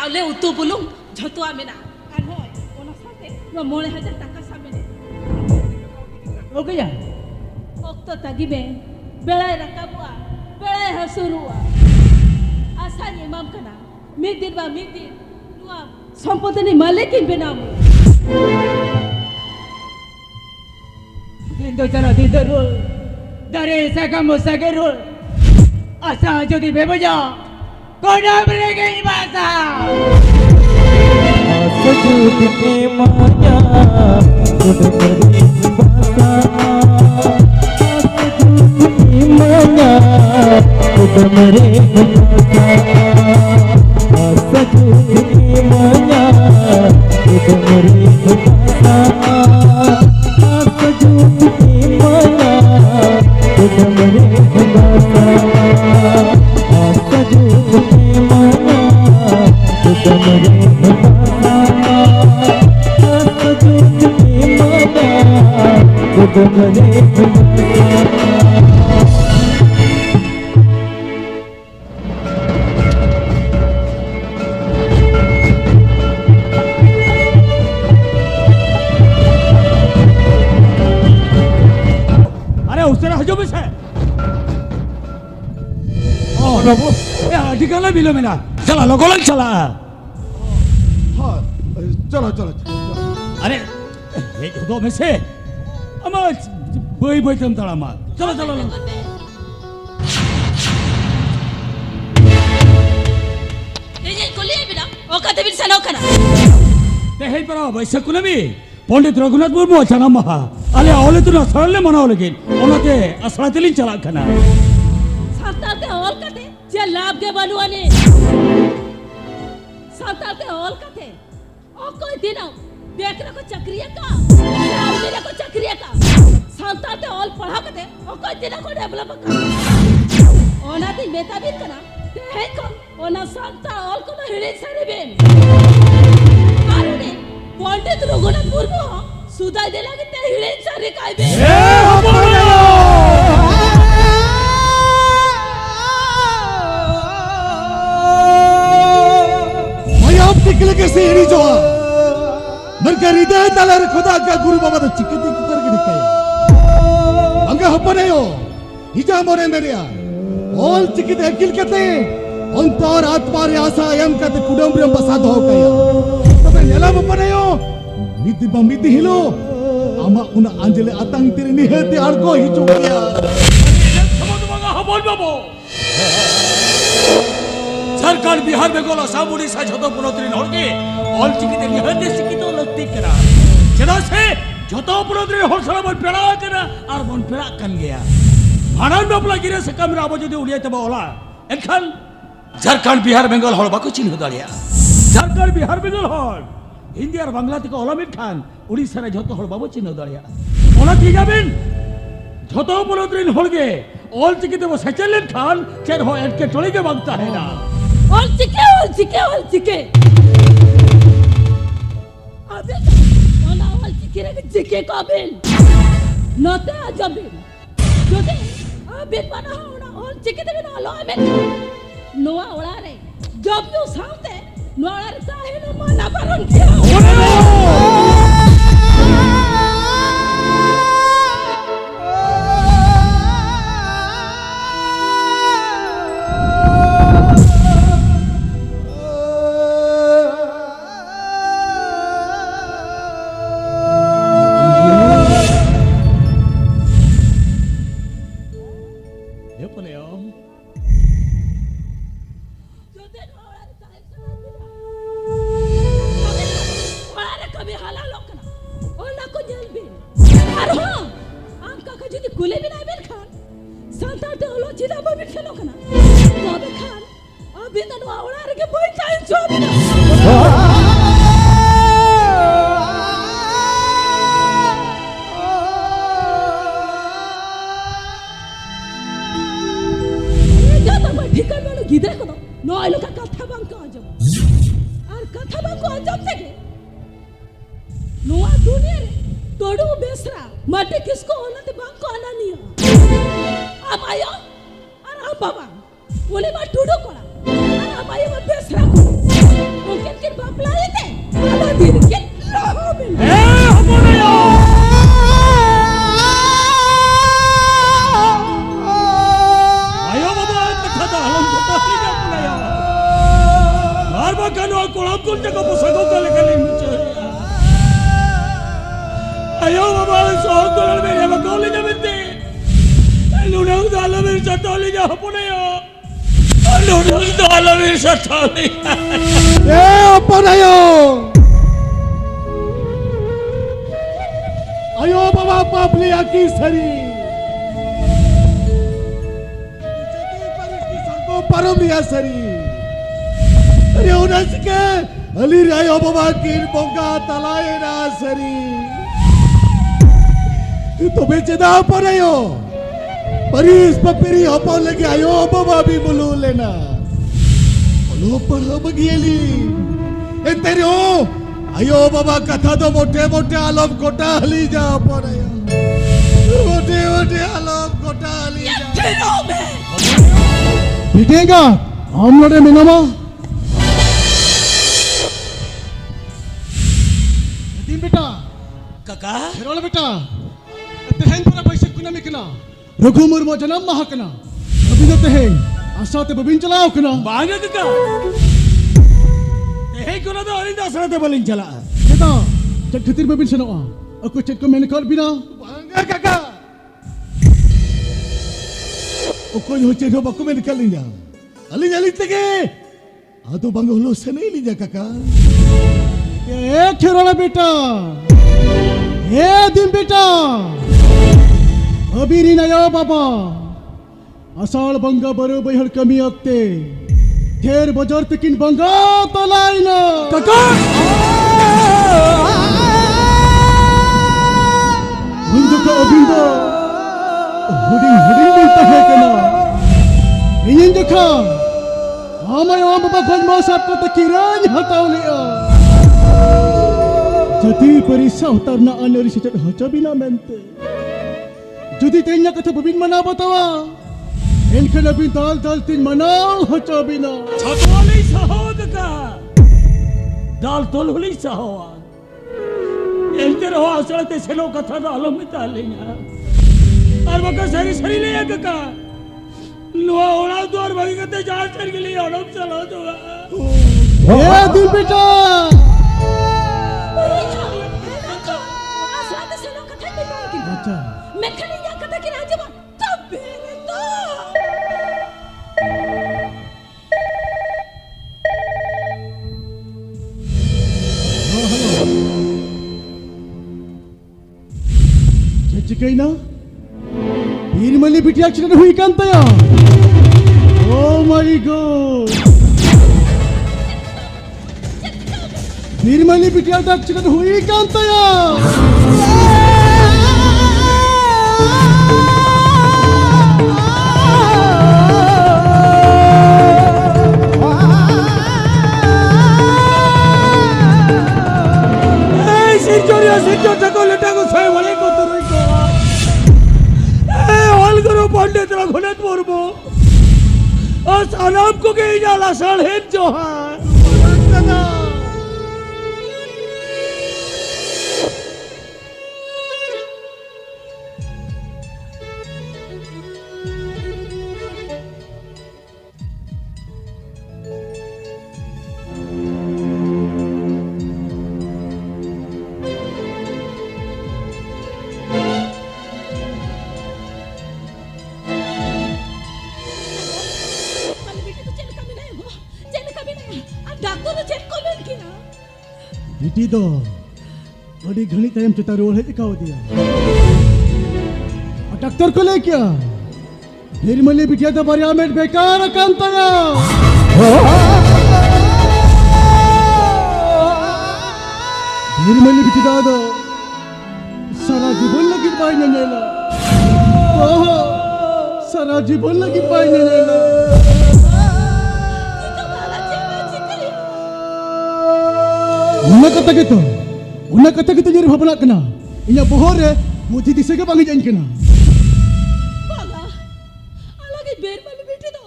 चावले उतु बुलुम झतुआ मेना अनहोय ओना साथे नो 9000 টাকা सामने ओके या ओक्तो तगिबे बेळाय रकाबुआ बेळाय हसुरुआ आसा इमाम कना मिदिन बा मिदिन नुआ संपदनी मालिकिन बेनामु Indo cara tidur dari sakamu sagerul asa jadi bebaja kona mereka bahasa asa jadi maya kudu berbahasa asa jadi maya kudu berbahasa asa jadi maya kudu berbahasa Babu, ya di kana bilo mena. Chala logolan chala. हाँ चलो चलो अरे ये दो में से अमा बोई बोई तुम तला मार चलो चलो ये कोली बिना ओका देबिन सनो कना ते हे परा वैसे कुनबी पंडित रघुनाथ मुर्मू चना महा अले औले तुना सरले मनाओ लेकिन ओनते असला तिलिन चला कना संताते औल कते जे लाभ के बनुआने संताते औल कते ओ कोई दिन देख रखो चक्रिया का मेरे को चक्रिया का संताते औल पढ़ा कते ओ कोई दिन को डेवलप का ओना दिन बेटा भी कना हे को ओना संता औल को हिड़े सरे बेन आरुने पंडित रघुनाथ मुर्मू सुदाई दे लगे ते हिड़े सरे काय बे निकले कैसे एड़ी जो मरकर हृदय तलर खुदा का गुरु बाबा तो चिकती कुकर के दिखाया अंगा हपने हो हिजा मोरे मेरे यार ऑल चिकित अकिल कहते अंतर आत्मा रे आशा यम कहते कुडम्बरम बसाद हो कया तबे नेला हपने हो मिति हिलो आमा उन अंजले आतंक तेरे निहते आड़को ही चुकिया समझ मगा हबोल बाबू सरकार बिहार में गोला सामुड़ी सा झतो पुनोत्री नोड़के ऑल चिकिते निहते सिकितो लगती करा चला से झतो पुनोत्री होसला बन पेड़ा करा और बन पेड़ा कन गया भाड़ान में अपना गिरे से कम राबो जो दे उड़िया तब ओला एनखान झारखंड बिहार बंगाल हॉल बाको चिन्ह दाड़िया झारखंड बिहार बंगाल हॉल हिंदी और बांग्ला तक ओलामिन खान उड़ीसा रे झतो हॉल बाबो चिन्ह दाड़िया ओला की जाबिन झतो पुनोत्री नोड़के ऑल चिकिते वो सचलन खान चेर हो एनके टोली के मांगता है ना ऑल चिके अबे ओना ऑल चिके रे चिके को अबेन नते अजबिन जोते अबे बना ओना ऑल चिके दे ना लो अबेन नोआ ओला रे जब यू साथे नोआ रे काहे न मना परन किया मटे किसको होना ते बांग को आना नहीं अब आयो और अब बाबा बोले बात टूडो कोला और अब आयो मैं Besra mungkin kin bapla itu ada diri kin lobil hapon ayo ayo baba kata dalam kota liga pun ayo barba kanu kolam kun jaga posago kali kali ayo baba soal kolam meria bakoli jamete lunang dalam satoli ja hapon ayo lunang dalam satoli apa ayo? Ayo bawa papli aki sari. Jadi pariski sangko parom dia sari. Ayo nasike alir ayo bawa kin bongga talai na sari. Itu beceda apa ayo? Paris papiri apa lagi ayo bawa bi bulu lena. Bulu parha bagieli. Enterio. ayo बाबा कथा तो मोटे मोटे आलम कोटा हली जा पर आयो मोटे मोटे आलम कोटा हली जा बिटेगा हम लोग मिनामा यदि बेटा काका हेरोला बेटा तेहेन पूरा पैसे कुना मिकना रघु मुर्मू जन्म महाकना अभी तो तेहेन आशा ते बबिन चलाओ कना बांगा काका Hei kau nak orang dah salah terbalik jalan. Kita cek ketir bebin sana. Aku cek komen kau bina. Bangga kakak. Aku ni cek dua komen kau linya. Alinya lagi. Aduh bangga hulu sana linya kakak. Kerana beta. Dim beta. Abiri na ya bapa. Asal bangga baru bayar kami akte. Ther bajar tekin bangga talaina kakak bundu ka abindo huding binta hai kana ingin dekha amay am baba khoj ma sab ko takiran hataw liya jadi parisa utarna anari sejat hacabina mente judi tenya katha babin mana batawa इनके नबी दाल दाल तीन मनाओ हचा बिना छतवाली सहो का दाल तोलुली सहो इनके रहो आसलते से लोग कथा दालों में डालेंगे और बका सारी सारी ले का नुआ ओला द्वार भागी करते जाल चल के लिए ओलम चला दो ये दिल बेटा आसलते से लोग कथा डालेंगे अच्छा मैं खाली या कथा की राजी बात तब बेरे तो Cikainya, Birmali biti accident hui kan taya. Oh my God. Birmali biti accident hui kan taya. Sejauh jago letak ko saya balik ko turun ko. All karo pandit Raghunath Murmu. As anam ko ke jala salhen Johan. Biti do, adi घनी time चुता role है दिखाओ दिया। Doctor को ले क्या? निर्मली बिटिया तो बरिया में बेकार कांता या। निर्मली बिटिया तो सारा जीवन लगी पाई नेला। ओह, सारा जीवन लगी पाई नेला। Una kata gitu jadi apa nak kena? Inya bohor ya, mudi dise ke bangi jangan kena. Baga, alagi ber mali beti do.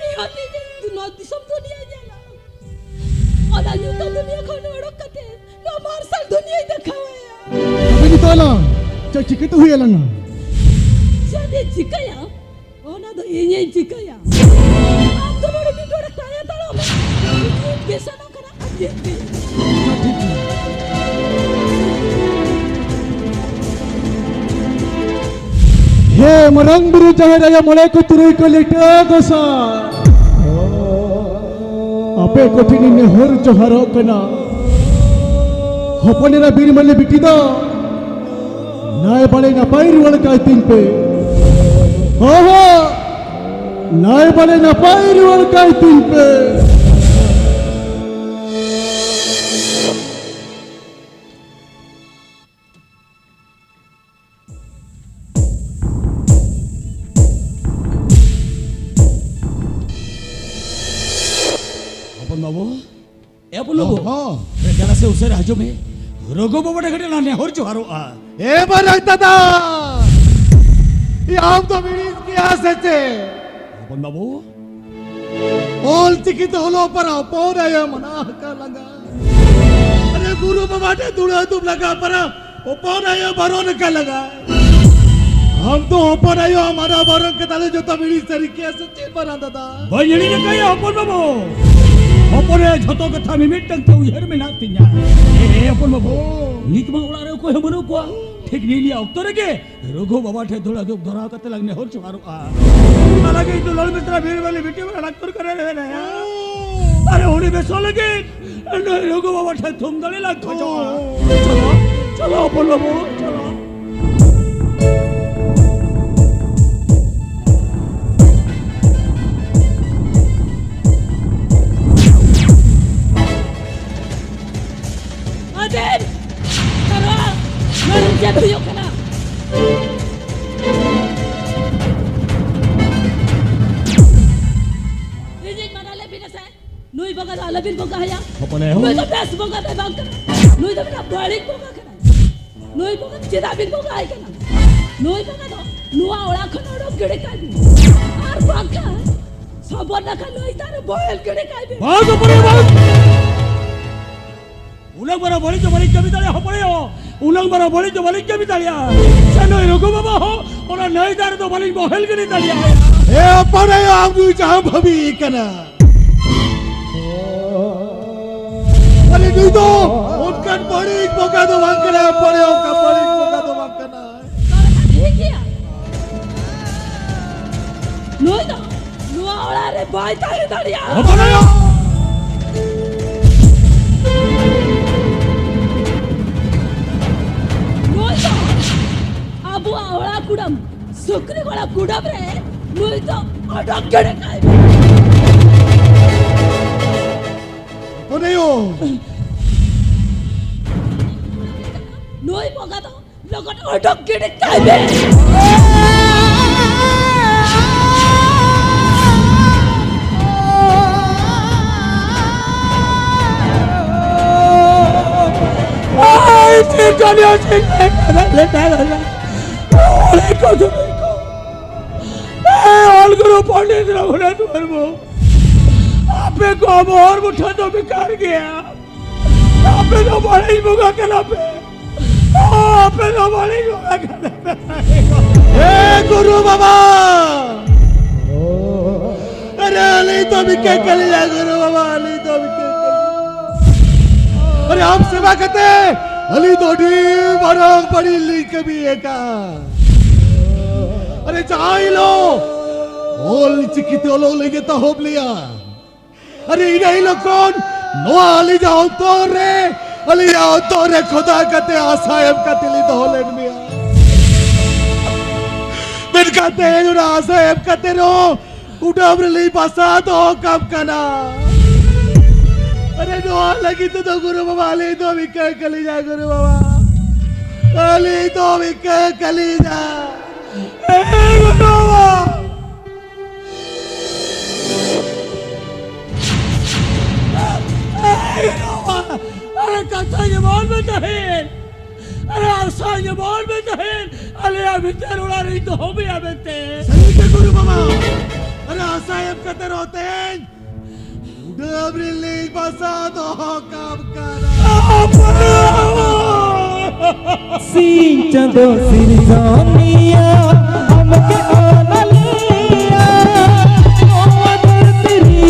Lihati je dunia disam dunia jala. Huyalang, cakap itu huyalang. Jadi jika ya, ona do ini jika ya. Am to boro video rak tanya talo me. Biasa no kara ajit. He marang buru jahiraya mulai ko turui ko leta gosa. Ape kotini ne hor joharo kana. Hopanera bir male bitida. Nae bale na pair wal ka timpe. Ho nae bale na pair wal ka timpe. अपन बाबू ए अपन बाबू हाँ। जरा से उसे राजो में रोगो बाबा घटे ना नेहर जोहारो आ ए बरक दादा, ये आम तो मिनीस किया सचे. अपन बाबू All चिकित होलो पर अपौर आया मना का लगा. अरे गुरु बाबा ने दूल्हा तुम लगा पर अपौर आया बरोन का लगा. हम तो अपौर आया हमारा बरोन के ताले जो तो मिनीस तरीके से चीज बना दादा. बजनी ने कहा अपन बाबू अपने झतो कथा में मिटक तो उहर में नाती जा ए अपन बाबू नीत में उड़ा रे को हमनो को ठीक नहीं लिया उतर के रोगो बाबा ठे थोड़ा जो धरा कते लगने होर चुकारो आ लगे तो लड़ मित्रा भीड़ वाले बेटे में डॉक्टर करे रहे ना अरे होने में सो लगे रोगो बाबा ठे तुम दले लग चलो चलो अपन बाबू चलो Aden, kara, narin siya tuyo ka na. Rijik mana lebih nasa, nui baga dah lebih baga haya. अपने Nui to best baga dah bang kana, nui to bina balik baga kana, nui baga cita bin baga ay kana, nui baga to nuwa ola kana orang gede kali, ar baga, sabar nak nui tar boil gede kali. बात अपने बात उलंग बरा बोली तो बोली कभी तालिया हो पड़े हो उलंग बरा बोली तो बोली कभी तालिया चलो रोको बाबा हो और नहीं दार तो बोली मोहल के नहीं तालिया ए अपौर आया हम भी जहाँ भवी कना. अरे नहीं तो उनका बड़ी बोका तो वहाँ कना पड़े उनका बड़ी बोका तो वहाँ कना. ठीक है नोई तो नुआ ओला रे बाय तारे तारिया अपने नोई तो अबू ओला कुडम सुकरी ओला कुडम रे नोई तो अडक गड़े काय अपने यो नोई बोगा तो लगट अडक गड़े काय बे सिर जानियो सिर ले ले ओले को तो ए ऑल गुरु पंडित रघुनाथ वर्मा आपे को अब और मुठा तो बेकार गया आपे तो बड़े मुगा कला पे आपे तो बड़े मुगा कला पे ए गुरु बाबा. अरे अली तो भी क्या करेगा गुरु बाबा, अली तो भी क्या करेगा. अरे हम सेवा करते अली तो डी बरंग बड़ी ली कभी एका. अरे चाहे लो ओल चिकित ओलो लेके तो होप लिया. अरे इन्हें लोग कौन नोआ अली जाओ तो रे अली जाओ तो रे खुदा कहते आसायम का तिली तो होलेन मिया. बिन कहते हैं जो ना आसायम कहते रहो उड़ाम रली पासा तो कब करना. अरे नोआ लगी तो गुरु बाबा अली तो भी क्या कली जा गुरु बाबा, अली तो भी क्या कली जा. गुरु बाबा अरे कथा ये बोल में तहेन अरे आशा ये बोल में तहेन अरे अभी तेरे उड़ा रही तो हो भी अबे ते सही के गुरु बाबा. अरे आसायम कहते रहते हैं उड़ाम रली पासा तो कब करना. चंदो सिरजानिया हमके आनलिया ओदर तेरी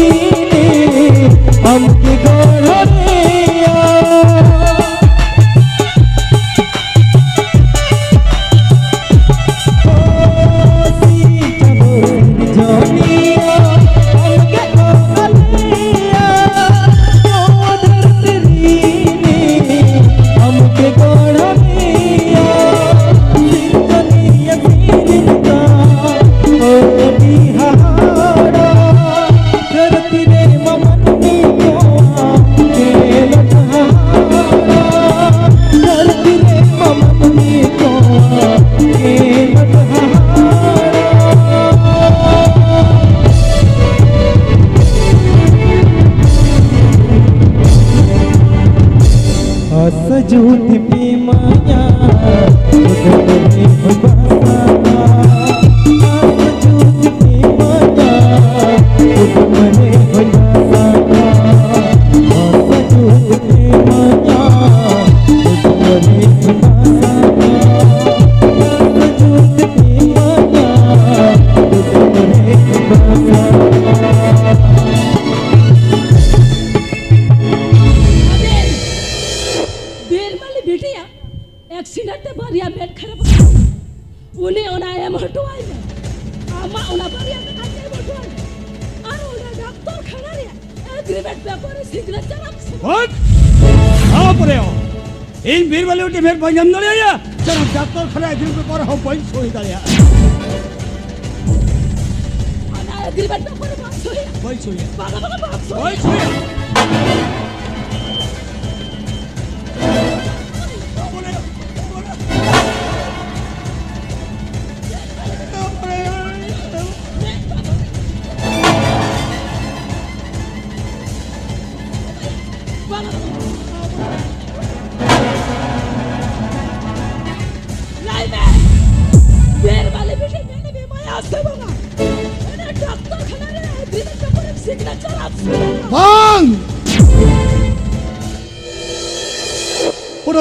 हमके गोड़िया चंदो सिरजानिया हमके आनलिया ओदर तेरी हमके गोड़िया सजूत पी माया उदरे बसाना सजूत पी माया उदरे बसाना सजूत पी माया उदरे बसाना सजूत पी माया उदरे बसाना एक्सीडेंट बारिया बेड खराब उन्हें ओना एम हटवाई आमा ओना बारिया में आके हटवाई और ओना डॉक्टर खड़ा रे एग्रीमेंट पेपर सिग्नेचर व्हाट आप रे हो इन बीर वाले उठे फिर पंजम न लिया चल डॉक्टर खड़ा एग्रीमेंट पेपर हम पॉइंट सोई दलिया ओना एग्रीमेंट पेपर बात सोई पॉइंट सोई बागा बात सोई पॉइंट सोई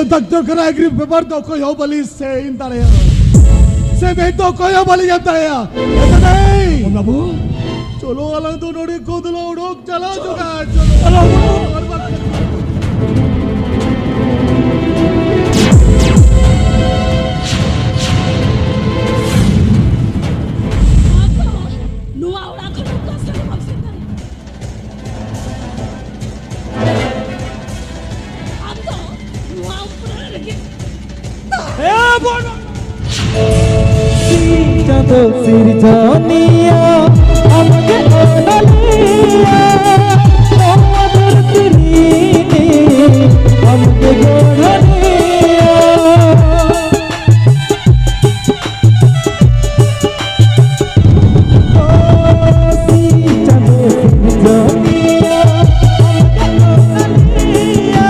doctor kena agree paper to koyo bali se indalaya se me to koyo bali jantaya eta nahi babu cholo alang to nori kodlo rok chala juga chalo चंदो सिरजानिया हमके आनलिया other तेरी हमके गोड़िया चंदो सिरजानिया हमके आनलिया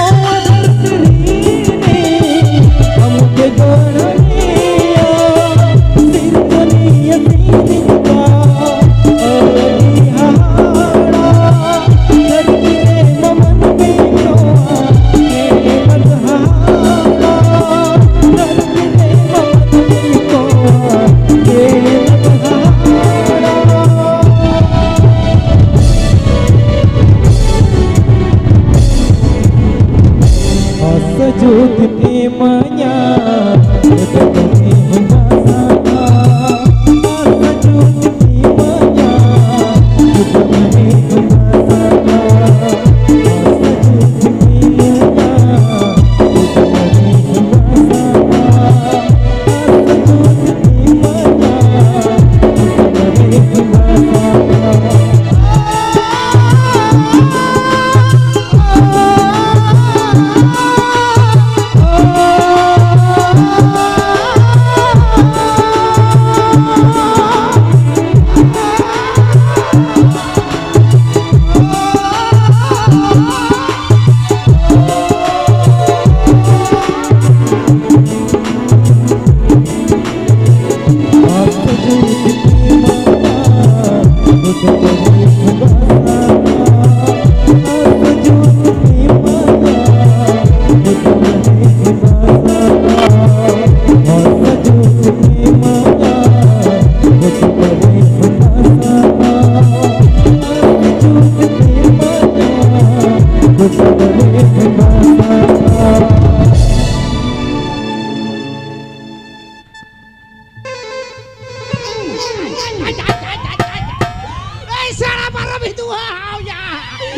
ओदर तेरी हमके गोड़िया सिर दुनिया तीन का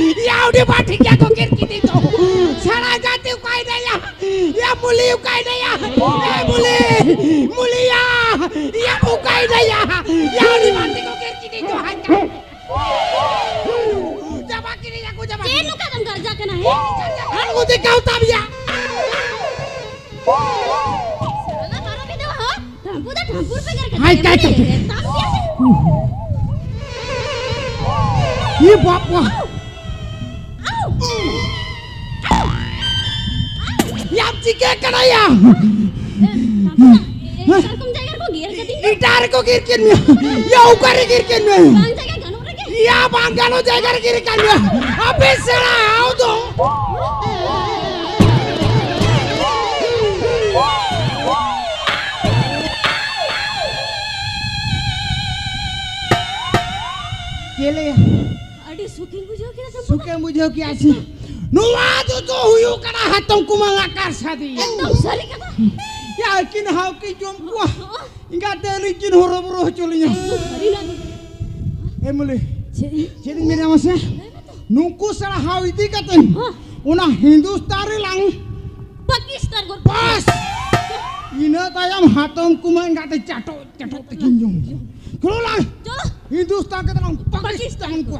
एवढी पाठी क्या तो किरकिरी तो शाळा जाते काय नाही या मुली काय नाही या मुली या काय नाही या एवढी पाठी को किरकिरी तो हात जमा किरी या को जमा ये नु का कर जा के नहीं हर को दिखावता बिया साला मारो भी दो हो ठाकुर पे करके हाय काय ये बाप याची क्या कराया सरकम जाएगा को गियर कटिंग गिटार को गिरकिन में या ऊपर गिरकिन में बांग जाएगा गानों रखे या बांगानो जाएगा गिरकिन में अबे सड़ा आओ तो केले अड़ी सुकिंग बुझो के ना सुके मुझे क्या सी नुवा तो हुयो करा हाथों कुमांगा कर सादी एकदम सरी का या किन हाउ की जोम को इंगा तेली किन होरो चलिया एकदम सरी ना एमुले छेदी jadi मेरे मसे नुकु सड़ा हाउ इदी कतन उना हिंदुस्तानी लांग पाकिस्तान को बस इना तayam हाथों कुमांगा ते चाटो ते किंजोम करो ला चलो हिंदुस्तान के तरफ पाकिस्तान को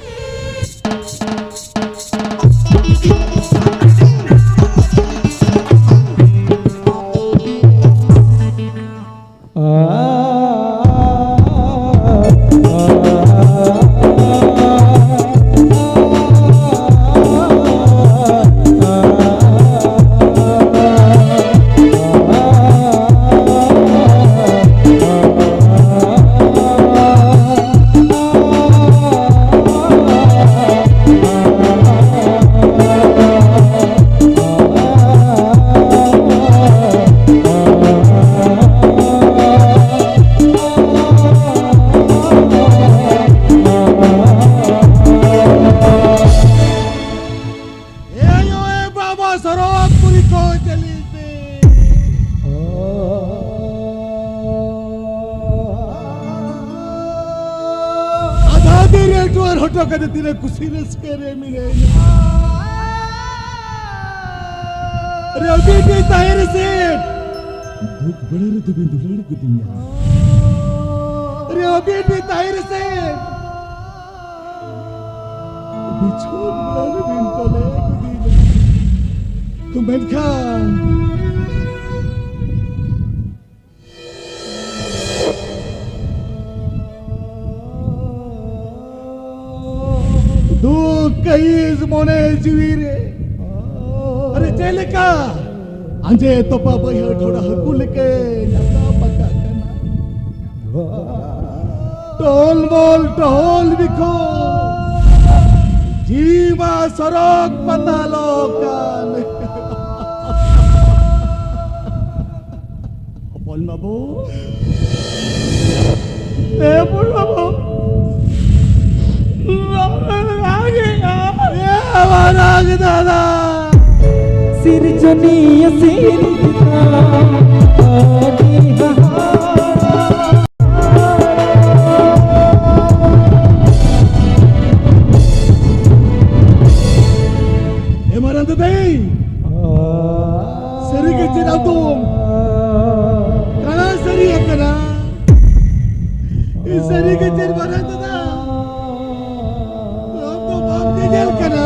कदे तिने कुसीरस करे मिले अरे अभी भी ताहिर से दुख बड़े रे दुबे दुलड़ को दिया अरे अभी भी ताहिर से बिछोड़ बड़े बिन कोले को दिया तुम बैठा कईज मोने जीवीरे अरे चेलका अंजे तोपा बय थोड़ा हकुल के लगा पका करना टोल बिखो जीवा सरक पता लोकाल बोल बाबू ए बोल बाबू दादा सिरजनीय सिरजना मरंद दई सरी के चिरा तुम कना सरी है कना इस सरी के चिर मरंद दा हम तो बाप के जेल कना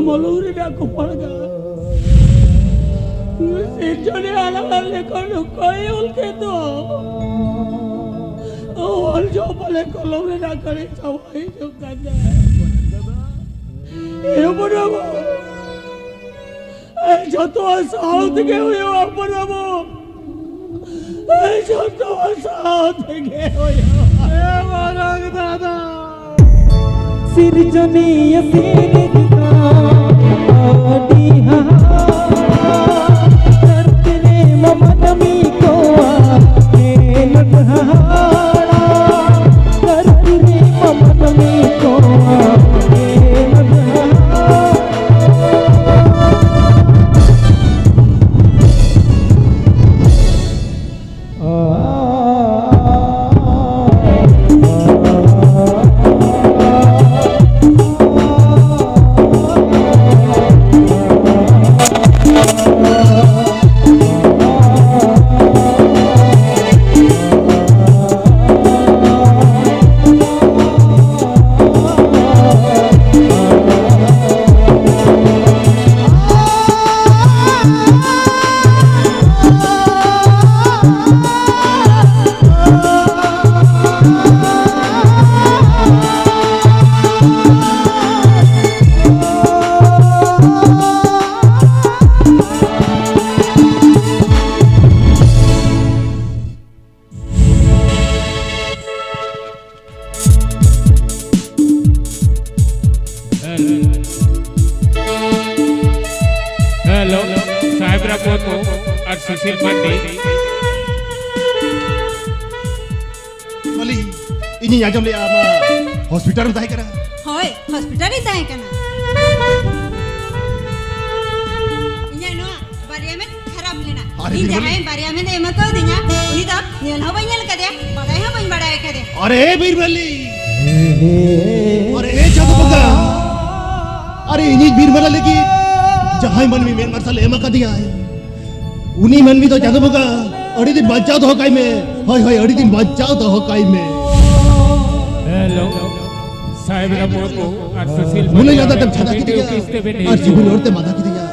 मलूरी को पड़ गया कोई उनके तो और जो भले कलोरे ना करे सवाई जो करना है ये बुढ़ाबो जो तो साउथ के हुए हो बुढ़ाबो जो तो साउथ के हुए ए मारा दादा सिरजनीय सिरजना आदिहा करते ममनमी को आके नहा सुशील पांडे वली इनी आजम ले आमा हॉस्पिटल में ताई करा होय हॉस्पिटल रे ताई कना इnya no बारिया में खराब लेना अरे इन बिरबल। जहां बारिया में दे मत दिnya उनी तो नेल हो बइल कदे बड़ाई हो बइन बड़ाई कदे अरे बीरबली अरे जगबगा अरे इनी बीरबल लेकी जहां मन में मेन मरसल एमा का दिया है उनी मन में तो जगबगा अड़ी दिन बच्चा तो हकाई में हाय हाय अड़ी दिन बच्चा तो हकाई में हेलो साहेब रमोको और सुशील मुने ज्यादा तब छादा की दिया किस्ते पे और जीवन औरते मादा की दिया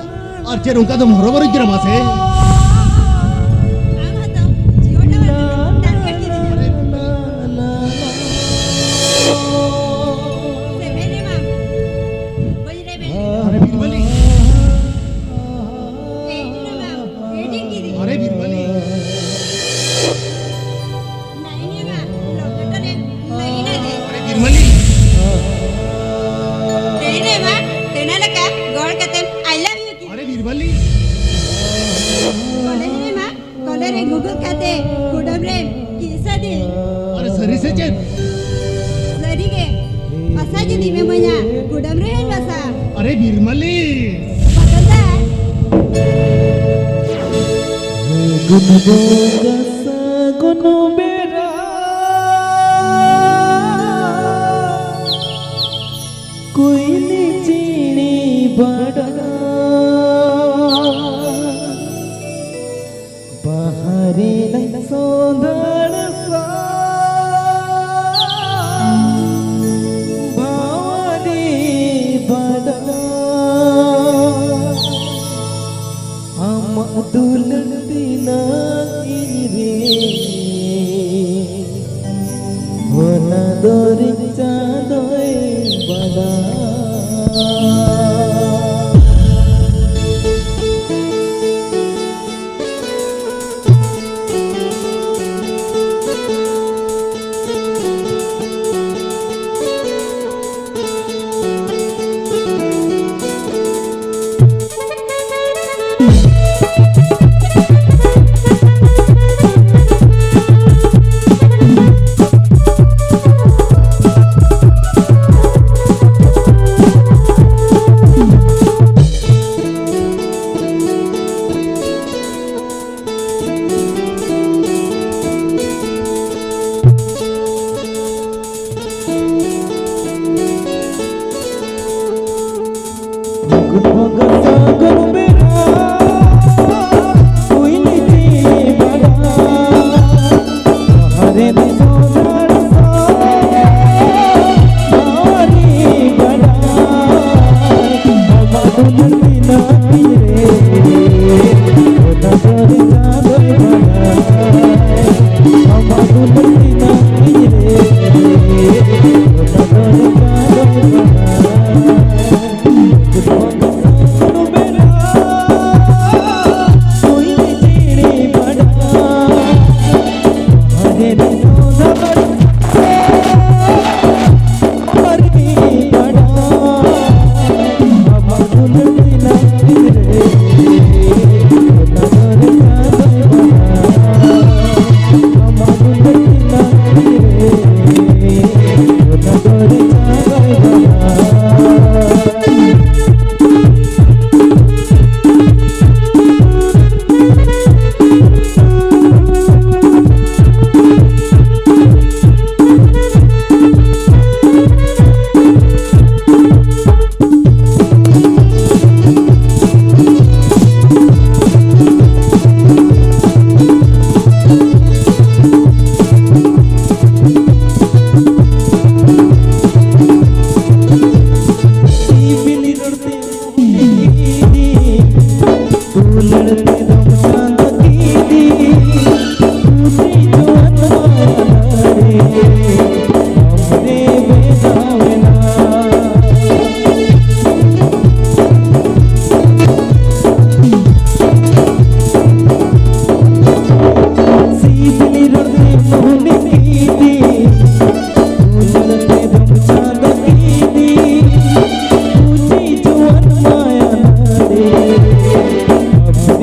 और चेर उनका तो हरोबर गिरा मासे आम हतो जियोटा टारगेट की दिnya से मेरे मां बई रे बे अरे बीरबली एडिंग मां एडिंग की दी अरे बीरबली नहीं मां डॉक्टर ने नहीं ना दे अरे बीरबली तेरे मां तेना लगा गौर करते आई लव यू की अरे बीरबली कोले रे मां कोले रे गूगल कहते गुडम रे किसा दे अरे सरी से चेत सरी के असा जे दिमे मया गुडम रे है बसा अरे बीरबली बदलता है गुनु बेरा कोयली चीनी बड़ा बाहरी सोधड़ सा बावरी बड़ा हम दुलती नहीं रे होना दोरी चादोए बड़ा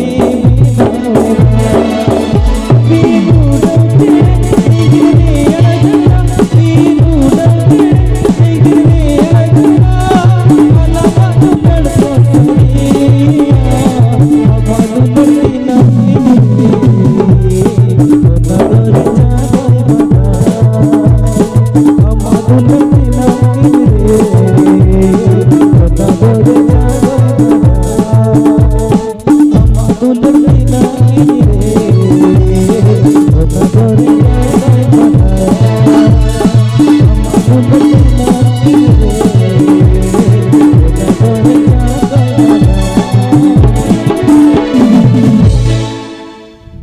Thank you. dore jagai bana amar dulti nani re una dore jagai bana.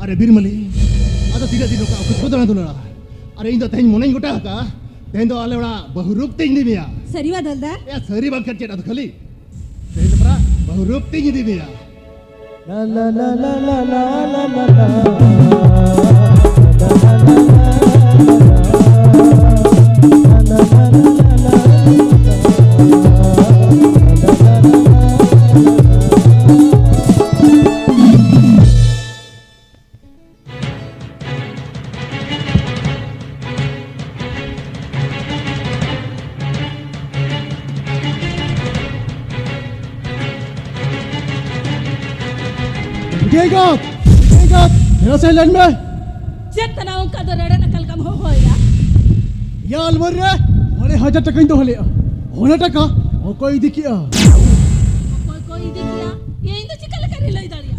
अरे बीरमली आता तीन दिन का कुछ बदलना तुला अरे इन तो तेज मोने गोटा का तेज तो आले बड़ा बहुरूप तेज नहीं बिया सरी बात हलदार या सरी बात कर चेटा तो खाली तेज तो बड़ा बहुरूप तेज नहीं बिया La la la la la la la la la la la उठिएगा मेरा सही लाइन में जितना उनका तो रेड़े नकल कम होया या अलवर रे हमारे 1000 टका तो हले होना टका और कोई दिखिया कोई देखिया ये इंदु चिकल करे लई दाड़िया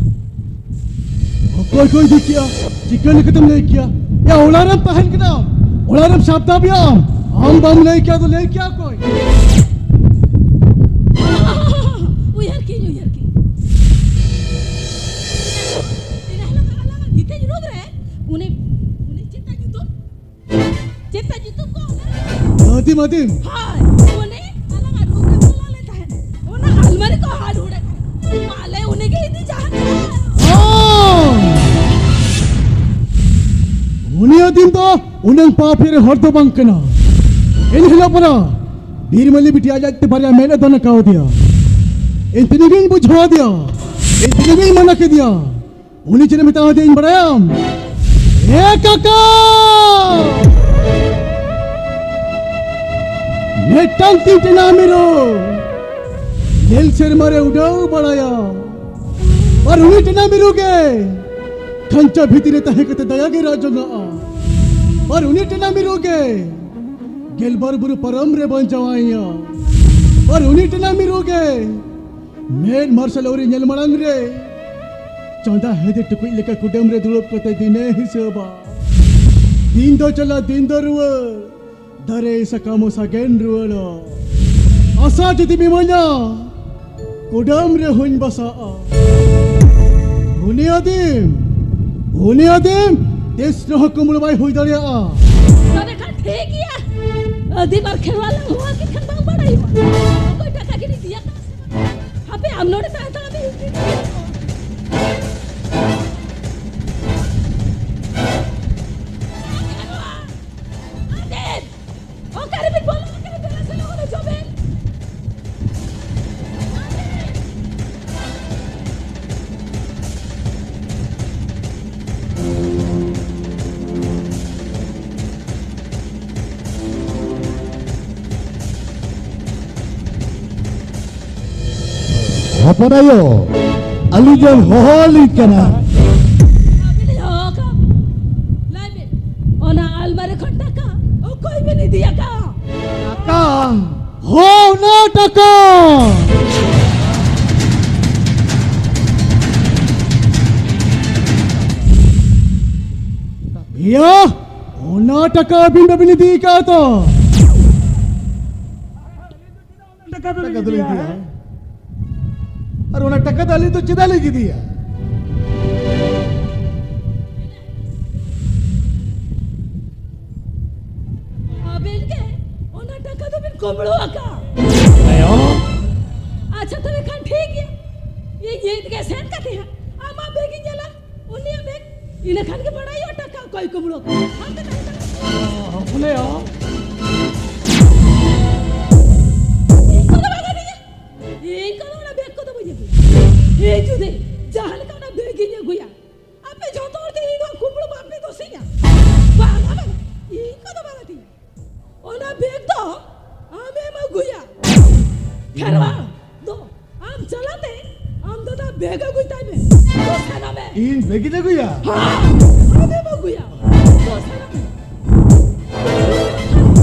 कोई दिखिया चिकन खत्म नहीं किया या ओलारम पहन के ना ओलारम शब्दा भी हम बम नहीं किया तो नहीं किया कोई उयर की इन्हें लगा गीते विरोध रे उन्हें चित्ता जितु को मतिम हां उन्हें अलग रूप में बोला लेता है उन्हें अलमारी को हाथ उड़े माले उन्हें के हिंदी जान उन्हें दिन तो उन्हें पापिर हर्दो बंकना इन हिला परा बीरमली बिटिया जाते पारिया मैंने दोनों कहो दिया इतनी भी बुझवा दिया इतनी भी मना के दिया उन्हीं चने मिता दे इन बड़ायाम ए काका नेटंग तीटना मिरो दिल से मारे उड़ाओ बड़ाया और उन्हीं चना मिरोगे खंचा भीतरे तहे कते दया के राजंगा और उन्हीं चना मिरोगे गेलबर बुरु परम रे बन जावाइया और उन्हीं चना मिरोगे मेन मार्शल और नेल मड़ंग रे चौंदा हेदे टुकुई लेका कुडम रे दुलप कते दिने हिसबा दिन दो चला दिन दो रुआ दरे सकामो सागेन रुआ आसा जति बिमोnya कुडम रे हुन बसा उन्हें देश न हुकुम बाई हुई दरिया तने का ठीक है अधी बार खेलवाला हुआ कि खन बांग बड़ा ही कोई टका की नहीं दिया अबे हम लोग तो ऐसा अभी apa na yo alijal hoholi kana अभी होगा लाइव ओना अलमारी खट्टा का ओ कोई भी नहीं दिया का ka हो ना टका भैया होना टका अभी नहीं दी का तो टका तो नहीं दिया और उन्हें टका डाली तो चिदा लेगी दिया अबे इनके ओना टका तो बिन कोबड़ो का अच्छा तो खान ठीक है ये के सेट करते हैं आमा बेगी जला उन्हीं बेग इन्हें खान के पढ़ाई और टका कोई कोबड़ो का हम तो बोले यार ये जुदे जहल का ना बेगी ने गुया आपे जो तोड़ते ही तो कुबड़ बापे तो सिया बाबा ये को तो बाती ओना बेग तो आमे म गुया खरवा दो आम चलाते आम दादा बेगा गुइता में तो खाना में इन बेगी ने गुया हां आमे म गुया तो खाना में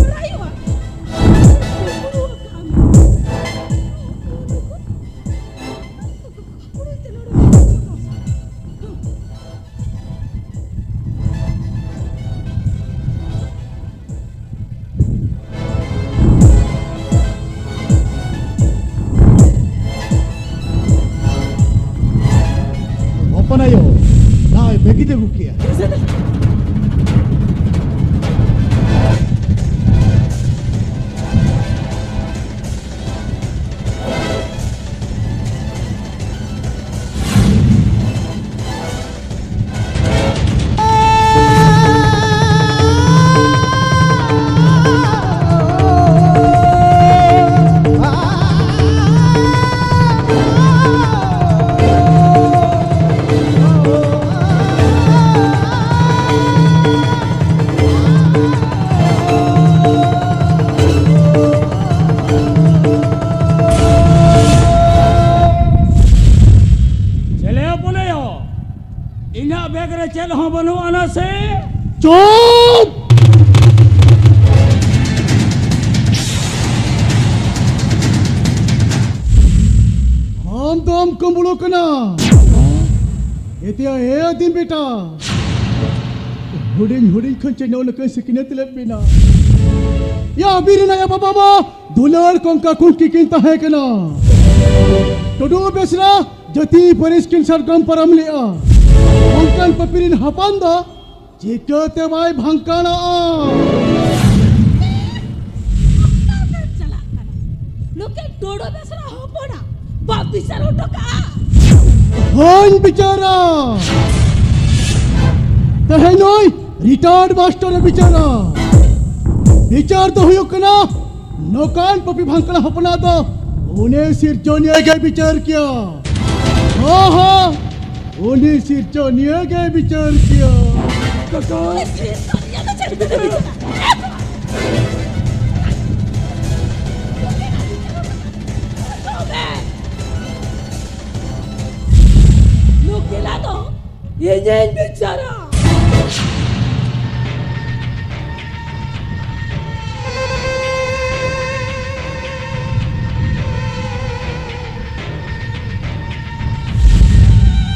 लड़ाई हुआ চুপ! आम तो आम कमलो कना इतिया हे दिन बेटा हुडिंग खंचे नौ लकन सकिने तिलत बिना या बीरना या बाबा मा दुलार कंका कुंकी किंता है कना टोडो बेसरा जति परिस किन सरगम परमलिया अंकन पपिरिन हपांदा चिकते बाय भंकाना चला लोके टोडो बेसरा होपोना बाप बिचारो टका हन बिचारा तहे नोय रिटायर्ड मास्टर बिचारा विचार तो हुयो कना नौकान पपी भांकड़ा हपना तो उन्हें सिर जोनिया के विचार किया हाँ उन्हें सिर जोनिया के विचार किया Nukila to, yenyen bicara.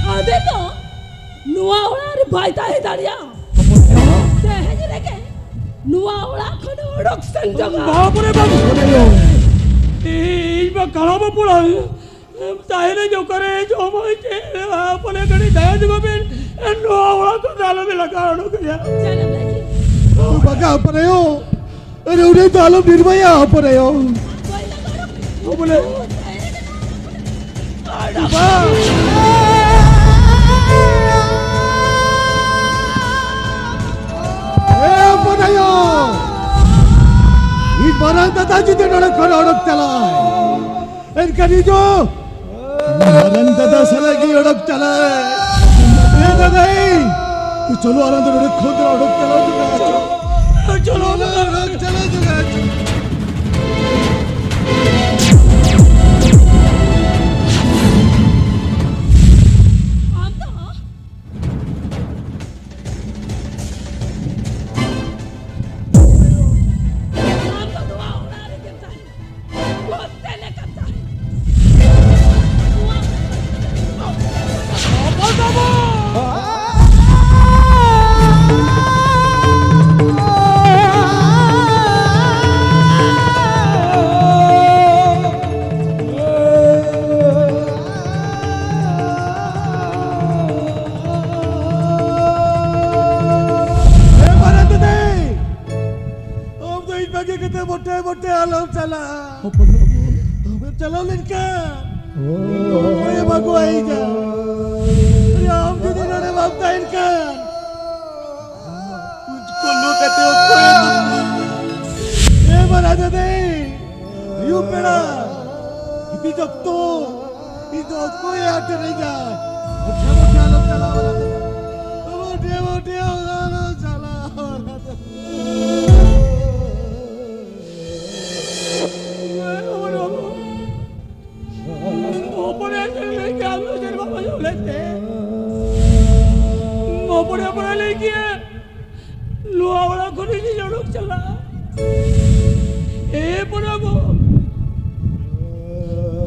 Ade to, nuwa orang baita hidaria. Sehe leke, nuwa orang kono orang senjaga. बाप रे बाप इस बार कहाँ पर पड़ा ताहे ने जो करे जो मुझे अपने घड़ी दया दिखो बिन नौवड़ा को दालों में लगा उड़ो क्या Jangan lagi. बगा पर हो अरे उन्हें दालों निर्भया पर हो वो बोले बनायो इस बारां दादा जी ने नड़क कर अड़क चला इनका नीजो बारां दादा साला की अड़क चला ये दादा तू चलो आराम से खुद अड़क चला चलो अड़क चला मोटे आलम चला चलो लड़का ये बागो आई जा अरे हम जो जिन्होंने बापता इनका कुछ लो कहते हो ये बना दे यू पेड़ा इतनी जब तो कोई आते नहीं जा मोटे आलम चला मोटे आलम चला चला ए पड़ागो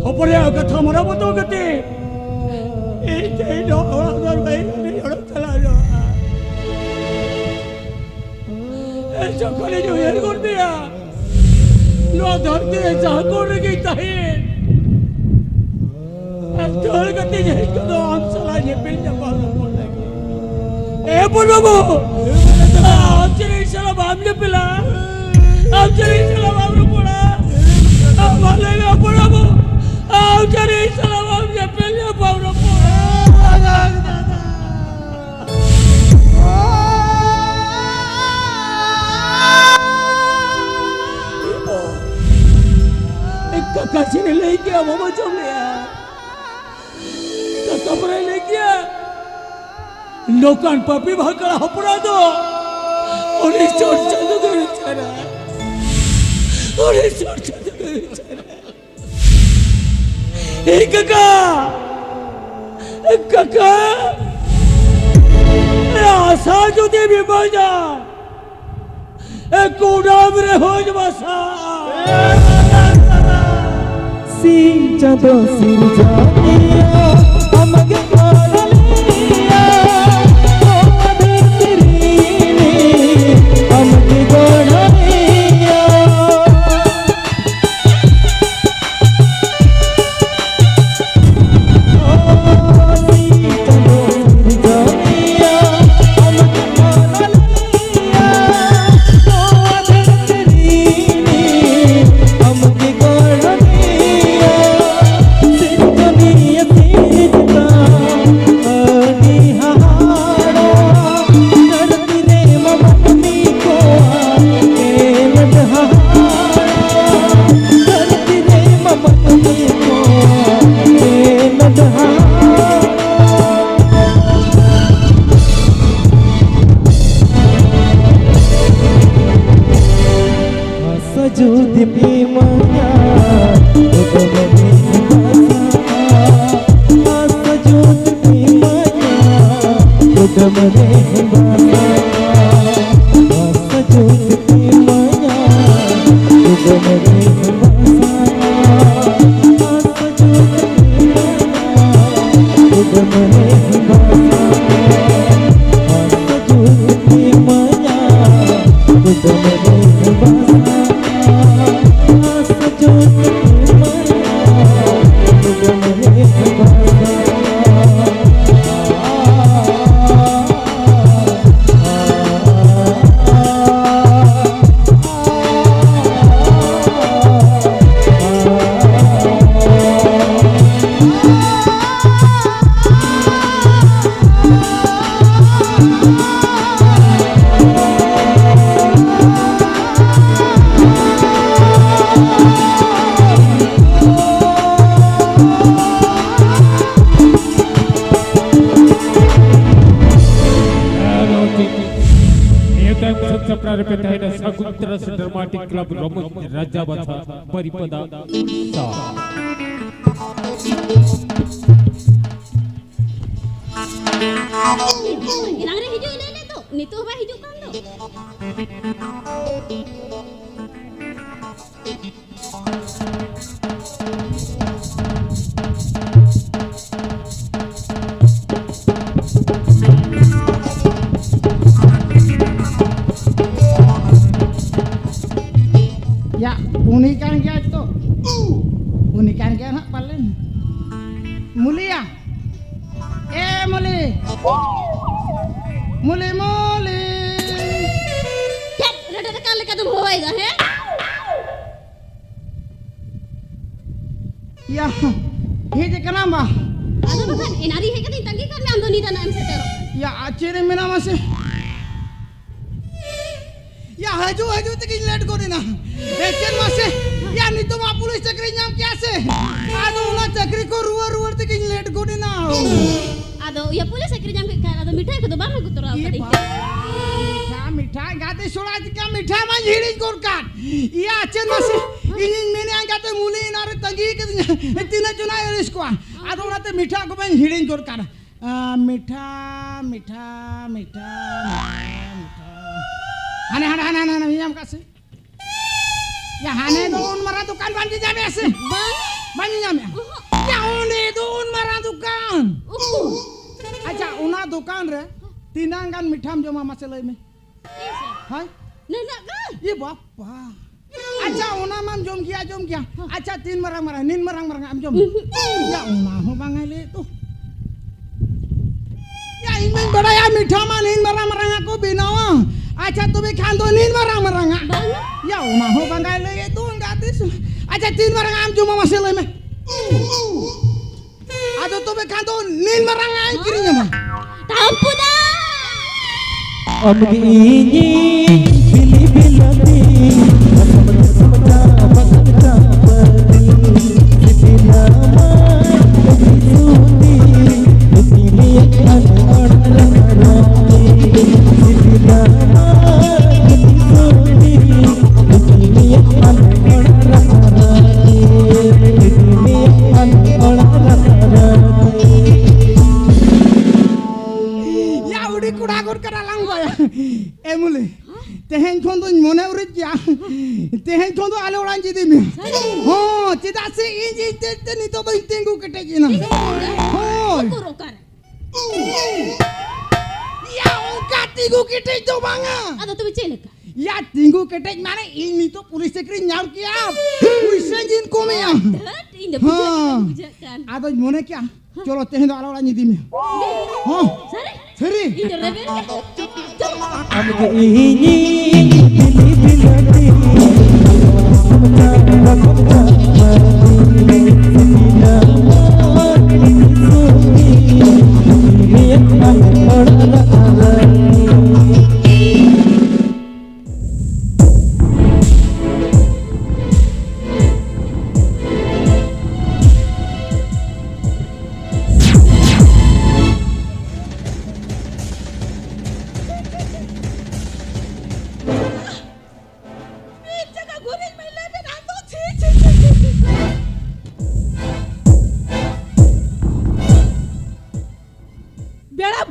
अपने कथा मरा बतो गते ए तेनो और भाई अड़क चला जा ए चकले जो ये कर दिया लो धरती जा कर गई ताहे चल गती जे तो हम चला ये पिल जपा पड़ लगे ए पड़ागो आप चले चला बामले पिला आप चले चला बामले पड़ा आप वाले में पड़ा वो आप चले चला बामले पिला बामले पड़ा एक काकाजी ने ले गया वो बचो गया कपड़े ले गया लोकान पपी भागकर हपड़ा दो और इस चोट चल दो चला और इस चोट चल दो चला एक काका आशा जुदी विमजा एक उड़ाम रे होज बसा सी चंदो सिर जानिया हमगे गोड़लिया ओ अधीरी हमगे गोड़लिया ओ सी चंदो सिर जानिया हमगे गोड़लिया ओ अधीरी हमगे गोड़लिया सिंचनिया सिंचता आनी हाड़ा धरती रे ममनी को के लदहाड़ा धरती रे ममनी को के लदहाड़ा सजूद भी माया उदबने बासा सजूद भी माया उदबने बासा सजूद भी माया उदबने बासा सजूद भी माया उदबने बासा सजूद भी माया उदबने बासा ड्रामाटिक क्लब राजा बसा परिपदा Inang re hijau ini tu, ni tu apa hijau kan tu? Ya, unikan kya itu? Unikan kya nak paling? Mulia. Muli. Muli muli. Cep, rada kali kata boy dah, he? Ya, ini kenapa? Ada bukan? Inari he kata tanggi kan ando ni tanah MCTero. Ya, acere mina masih. Ya, haju tu kini let kau ni na. Ecen masih. Ya, ni tu mah polis cakri nyam kya se? Aduh, na cakri ko ruar tu kini let kau ni na. Ado, ya polis cakri nyam kya? Ado mitai ko tu bang aku tu rau tadi. Mitai, gate surat kya mitai mah hiring korkan. Ya, acen masih. Ini mini ang gate muli nari tanggi katanya. Tina cuna iris kuah. Aduh, nate mitai ko mah hiring korkan. Mitai. Hane minyak kasih. Ya hane doon marah dukan banji jabe ase. Banji jabe. Ya one doon marah dukan. Acha una dukan re tinangan mitham joma maselai me. Hai? Nenak kan? Ye bapa. Acha una mam jom kia. Acha tin marang nin marang am jom. Ya una ho bangale tu. Ya ingin badaya mitham nin marang aku binawa. Acha tu be khando nin marang ya uma ho bangai le itu gratis acha tin marang am cuma masih le me ado tu be khando nin marang ai kirinya mah Tampu dah. Om ini bili bilati samata bakta pati bila suti dili an ordarati bila suti dili an ordarati dili an ordarati ya udi kuda kur तेहेन खन तो मने उरे जा तेहेन खन तो आले ओड़ान जिदी में हां चेदा से इन ते नितो तो तेंगु कटे जिना हां करो कर या उनका तिंगु कटे जो बांगा अदा तुम चेलका या तिंगु कटे माने इन नितो पुलिस सेक्रेटरी न्याव किया पुलिस जिन को में या इन बुझाkan आदो मने क्या चलो तेहेन तो आले ओड़ान जिदी में हां सरे सरी इन रेबे हमके इनी दिली दिलती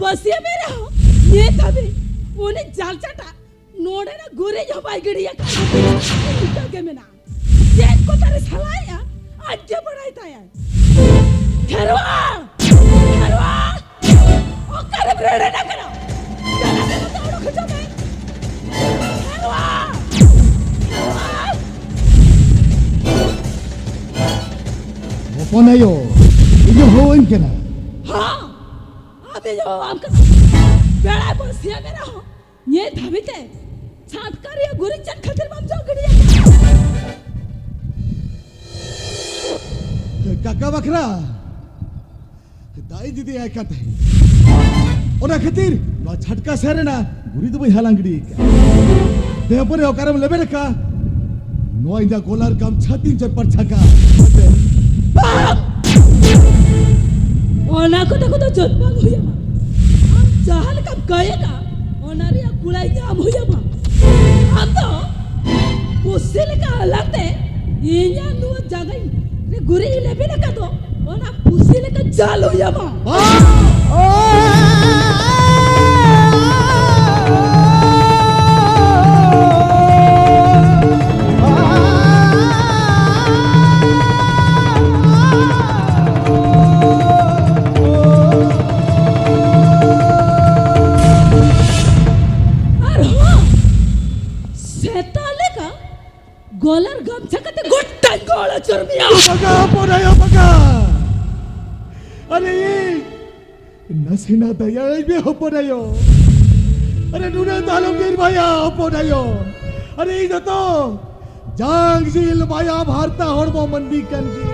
बसिया मेरा ये तभी उन्हें जाल चटा नोड़े ना गुरे जो बाई गिड़िया का के में ना जेट को तेरे सलाया आज के बढ़ाई था यार खरवा ओ कर ब्रेडे ना करो चला दे तो उड़ो खचा में खरवा वो कौन है यो ये हो इनके ना हाँ अबे जो आमका बेड़ा बसिया मेरा हो ये धबिते छाट कर ये गुरी चट खतर बम जो गड़िया काका बकरा दाई दीदी आय कहते ओना खातिर नो छटका सेरे ना गुरी तो भाई हालांगड़ी देह पर ओकारम लेबे रखा नो इंदा गोलार काम छाती जर पर छका ओना को तो जोतबाग हुया बा हम जहाल कब गएगा ओनारिया कुलाई के हम हुया बा हम तो पुसिल का लगते इया नु जगह रे गुरी लेबे न का दो ओना पुसिल का जाल हुया बा गोलर गमछा कते गोट्टा गोला चरमिया बगा अरे ये नसीना दया बे हो पड़ायो अरे नुने तालो गिर भाया हो पड़ायो अरे ये तो जांग जिल भाया भारता हड़बो मंडी कन के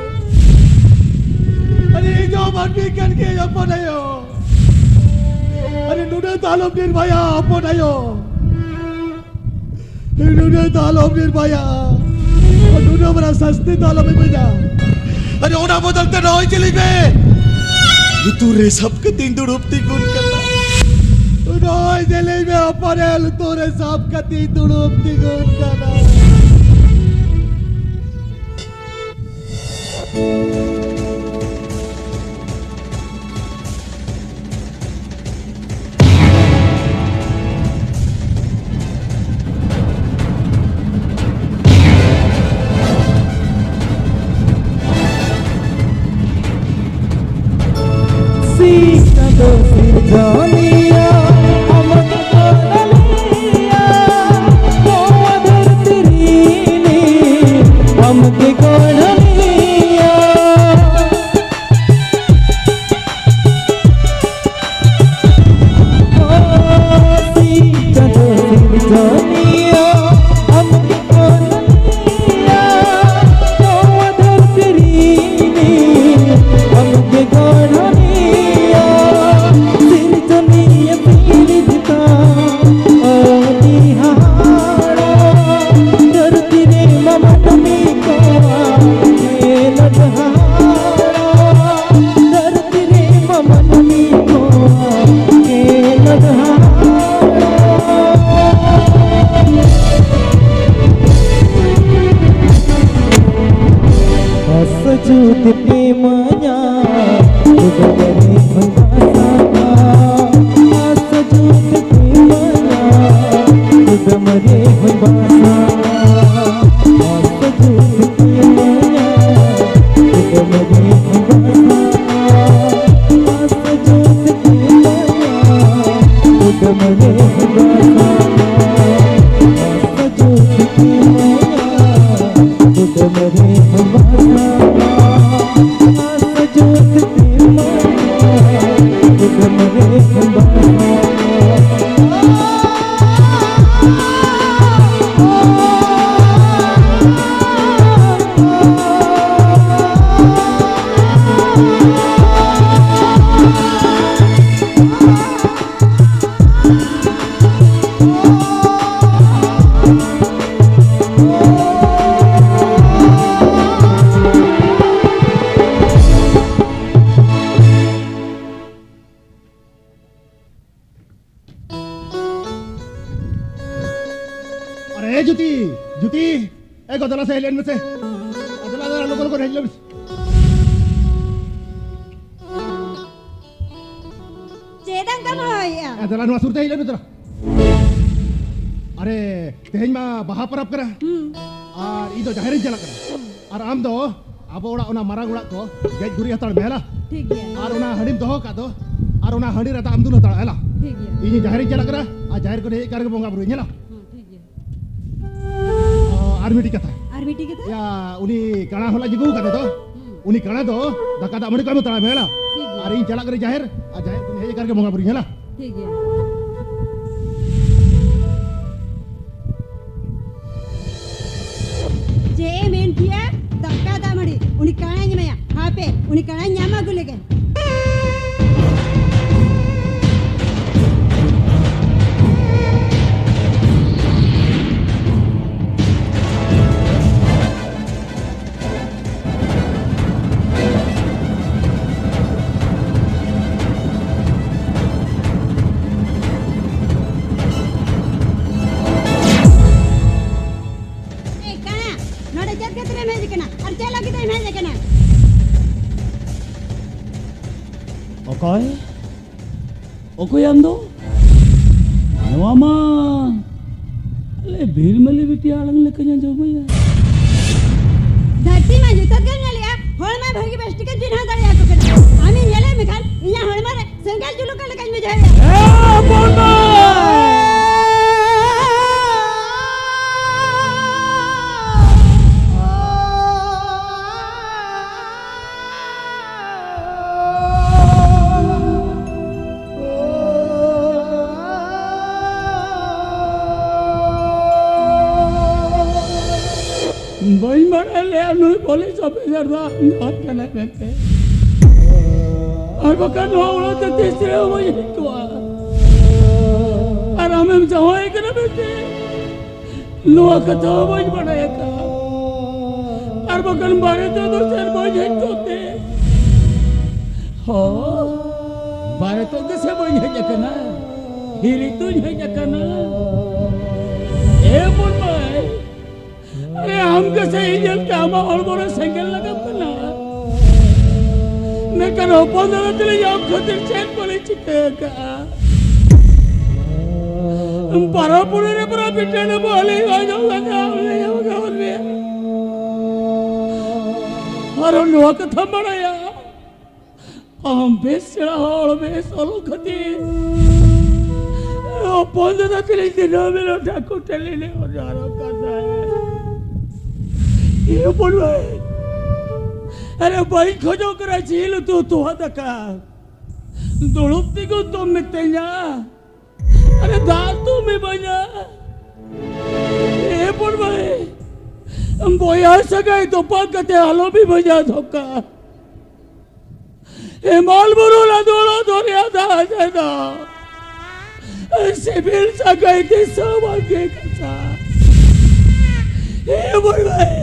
अरे जो मंडी कन के हो पड़ायो अरे नुने तालो गिर भाया हो पड़ायो नुने तालो गिर भाया नुने बड़ा सस्ते तालो में बजा अरे ओना बदलते ना होई चली बे तू रे सबके तीन दुड़ुपती गुण करना रोई चली बे अपरेल तू रे सबके तीन दुड़ुपती गुण करना जानिया हमके कोनलिया तो अधर तेरी हमके कोनलिया सीता तो जानिया हमके कोनलिया तो अधर तेरी हमके कोनलिया सजूत प्रेमया तुगरे भंगासा सजूत प्रेमया तुगमर अरे जुती जुती ए गदला से हेलेन में से गदला लोगों को हेलेन चेदन का होया गदला नुआ सुरते हेलेन में अरे तेहन मा बहा परब करा और इदो जाहिर चला करा और आम दो अब ओड़ा ओना मारांग ओड़ा को गेज गुरी हताड़ मेला ठीक है और ओना हडिम दोहो का दो और ओना हडी रता आम दुनो तड़ा हेला ठीक है इनी जाहिर चला करा आ जाहिर को हे करके बोंगा बुरी हेला ठीक है आर्मी टिकता आर्मी टिकट या उनी कणा होला जिगु का दो उनी कणा दो दका दा मणि को तड़ा मेला और इन चला करे जाहिर आ जाहिर को हे करके बोंगा बुरी हेला ठीक है जे मेन किया दक्का दामड़ी उनी काना न्यामा हापे उनी काना Nyama गुलेगे Okoy? Okoy ando? Nwa ma le भीड़ में ले बिटिया अलग लेके जा जो भैया धरती में जुतत गन लिया होल में भगी बेस्ट के जिन्हा दरिया को कना आमी नेले में खान इया होल मारे संगल जुलू के लगन में जाए ए बोलबा भाई मरे ले अनुई बोले सब जरदा हाथ कने रहते और बकन होलो तो तीसरे हो ये तो और हम जवाई करे बेटे लो कथा वही बनाया का और बकन बारे तो दो चार वही होते हो बारे तो कैसे वही है जकना हिरी तू है जकना ए बोल भाई अरे हम कैसे इंजन का हम और बड़ा संगल लगा पना मैं करो पंद्रह दिन याद खातिर चैन पड़े चिके का हम पारा पुरे रे परा बिटे ने बोले आ जाओ लगा और में और नो कथा बनाया हम बेसड़ा और बेस और खातिर ओ पंद्रह दिन में ठाकुर चले ने और जा रहा करता है ये बोल भाई अरे भाई खोजो करा झील तो हद का दोड़ती को तुम मिलते जा अरे दाल तू में बजा ये बोल भाई हम बोया सगाई तो पाकते हालो भी बजा धोका ये माल बुरोला दोड़ो दोरिया दा जदा सिविल सगाई थी सब आगे कसा ये बोल भाई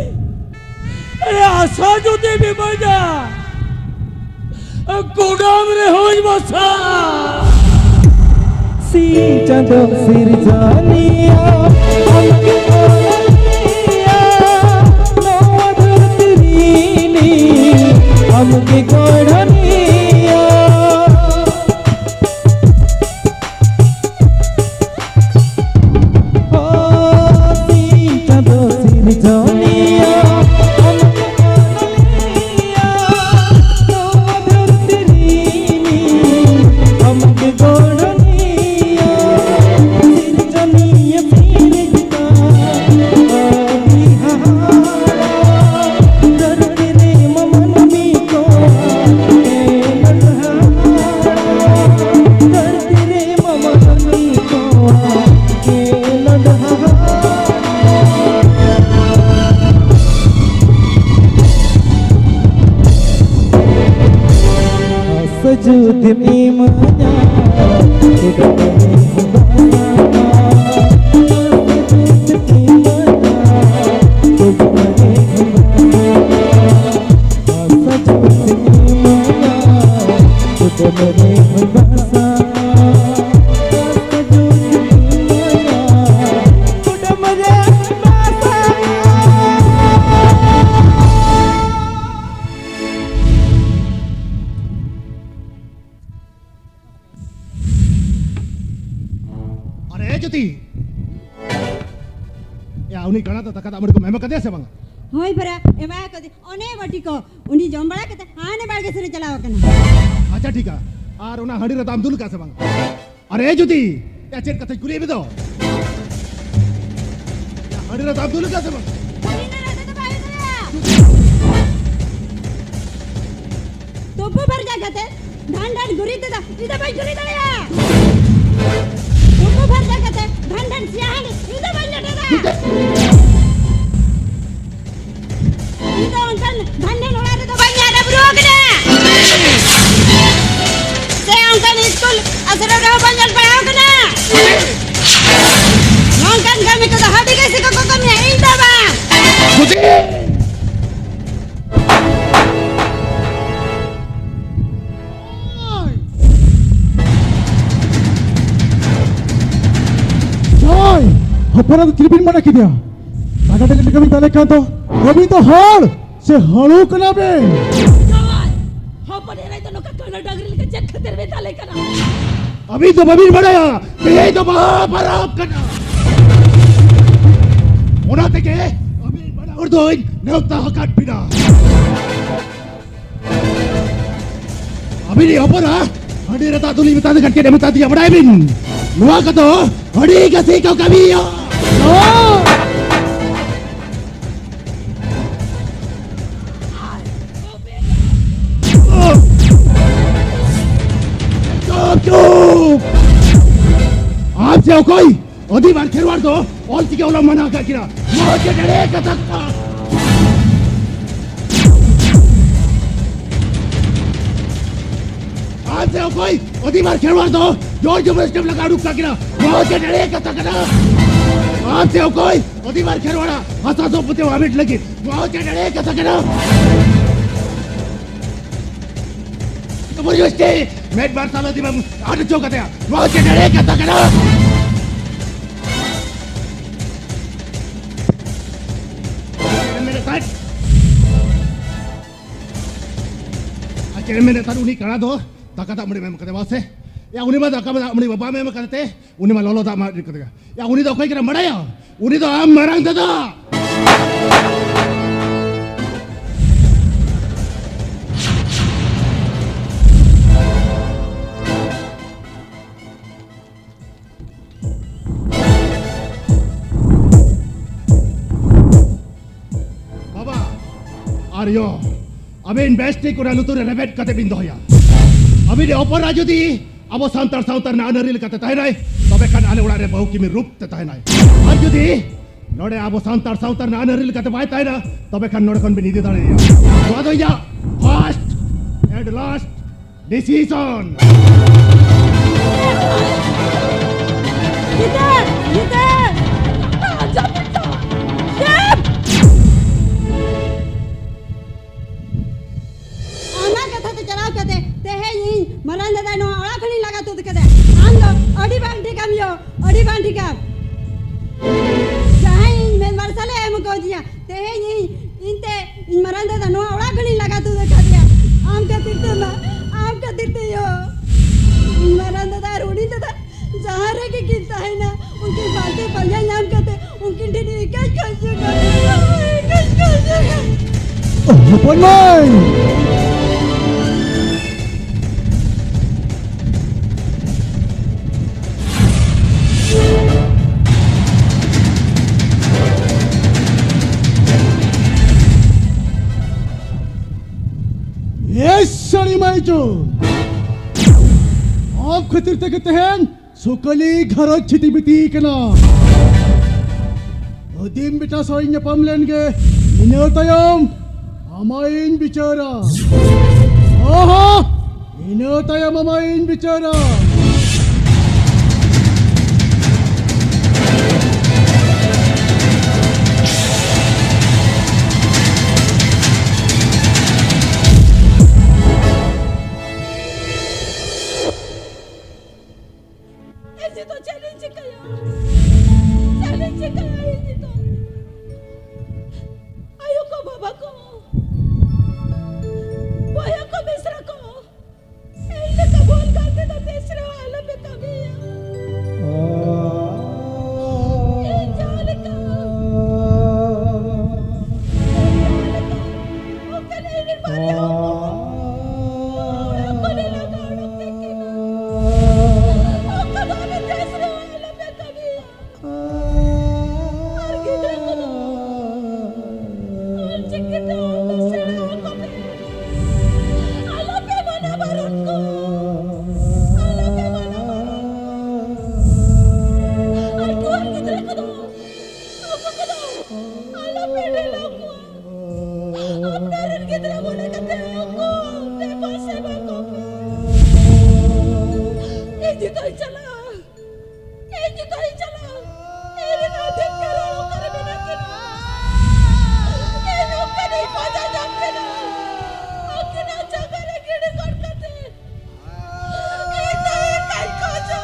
अरे आशा जो दे भी बजा गोदाम रे होज बसा सी चंदो सिर जानिया हमके गोड़निया नवधर तिरीनी हमके गोड़निया ओ सी चंदो सिर जानिया सजूद में मना कुटुंब या उनी कणा तो तका हमरे को मेम कदे से बंग होय भरा एमा कदे ओने बटी को उनी जंबड़ा के हाने बाड़गे से चलाव कना अच्छा ठीक है आर उना हडी रे दाम दुल का से बंग अरे जुदी या चेक कते गुली बे दो या हडी रे दाम दुल का से बंग तो भर जा जाते धान धान गुरी दे इधर भाई गुरी दे या तो भर जा जाते धान धान सियान इधर भाई लटे दा इधर अंकल धान ने लोड़ा दे तो भाई यार ब्रोक ने से अंकल स्कूल असर रहो बंजल पढ़ाओ के ना अंकल घर में तो हड्डी कैसे को कम है इधर बा जुदी अपराध त्रिपिन mana kidia ada dekat kami tale kanto kami to hal se halu kana be जवान हो पड़े रही तो नौका कना डगरी के चेक खतर में डाले कना अभी तो बबीर बढ़ाया ये तो बराबर करना होना थे के अभी बड़ा उर्दू नेवता हकाट बिना अभी नहीं अपरा हडी रता तुली बता दे करके बता दिया बड़ा बिन नुआ का तो हडी का सी को कभी आपसे कोई ओदी बार खेलवाड़ दो और की ओला मना का किरा मुझे डरे का सकता आपसे कोई ओदी बार खेलवाड़ दो जोर जबरदस्ती लगा रुक का किरा मुझे डरे का सकता आपसे कोई ओदी बार खेलवाड़ा हंसा तो पुते वामिट लगी मुझे डरे का सकता मुझे स्टे मेट बार साला दी मैं आठ चौक आते हैं मुझे डरे का सकता akhirnya mana tahu ni kerana tu tak kata mudi memang kata bahasa ya uni mah tak kata mudi bapa memang kata uni mah lolo tak mah kata ya uni tu kau kira mana ya uni tu am marang tu Baba Aryo अबे investing को रालू तो रेवेट कते बिंदो या अबे दे ऊपर राजू दी अब सांतर सांतर ना नरिल कते ताई नहीं तबे खान आने उड़ा रे बहु की में रूप ते ताई नहीं राजू दी नोड़े अब सांतर सांतर ना नरिल कते बाय ताई ना तबे खान नोड़े कौन भी नीति ताई या तो आदो या फर्स्ट एंड लास्ट डिसीजन इधर आजा बेटा देव कहते ते है ये मरण दादा नो ओळा खणी लगा तो कहते आन लो अडी बांटी काम यो अडी बांटी काम चाहे मैं वर्षले हम को दिया ते है ये इनते इन मरण दादा नो ओळा खणी लगा तो कहते आम का तीर्थ ना आम का तीर्थ यो मरण दादा रोडी दादा जहां रे के किता है ना उनकी बातें पल्ले नाम कहते उनकी ढेरी कस open line Sari Maijo आप खतिर तक तहन सुकली घरो छिटी बिती कना दिन बेटा सोइन पमलेन के इनोतयम अमाइन बिचारा ओहो इनोतयम अमाइन बिचारा Voy a comenzar con él, te boca, te da Alam pedal ako. Apnaran gidra mo na kate ako. Bebas ako. Dito chala. Dito chala. Ere na dev karo karbe na kina. Eno kani paja jape na. Akina jagare gide korkate. Ito kai koja.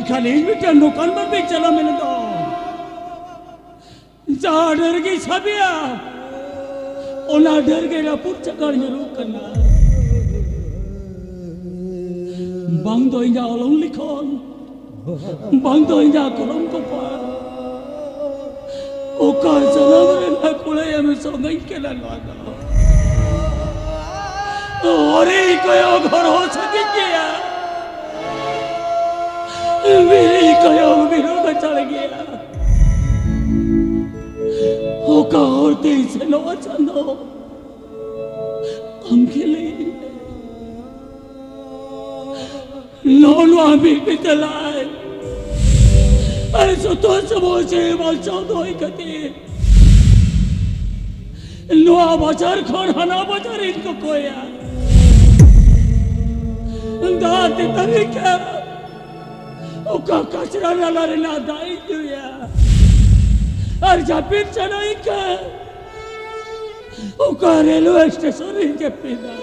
खालीज भी टंडो कल में भी चला मैंने तो जा डर गई सबिया ओला डर गई ना पुट चकर जरूर करना बंग तो इंजा ओलों लिखोन बंग तो इंजा कलम को पार ओका चला मेरे ना कुले या मैं सोंगई के लगा और ही कोई घर हो सके क्या मेरी कयो मेरा बचा गया ओका और तेज से नो चंदो हम के लिए नौनवा भी चलाए ऐसा तो समोसे बचा दो ही कते नौआ बाजार खोर हना बाजार इनको कोया दांत तभी क्या ओका कचरा नाला रे ना दाई दिया और जापिर चनाई का ओका रेलवे स्टेशन रे के पिना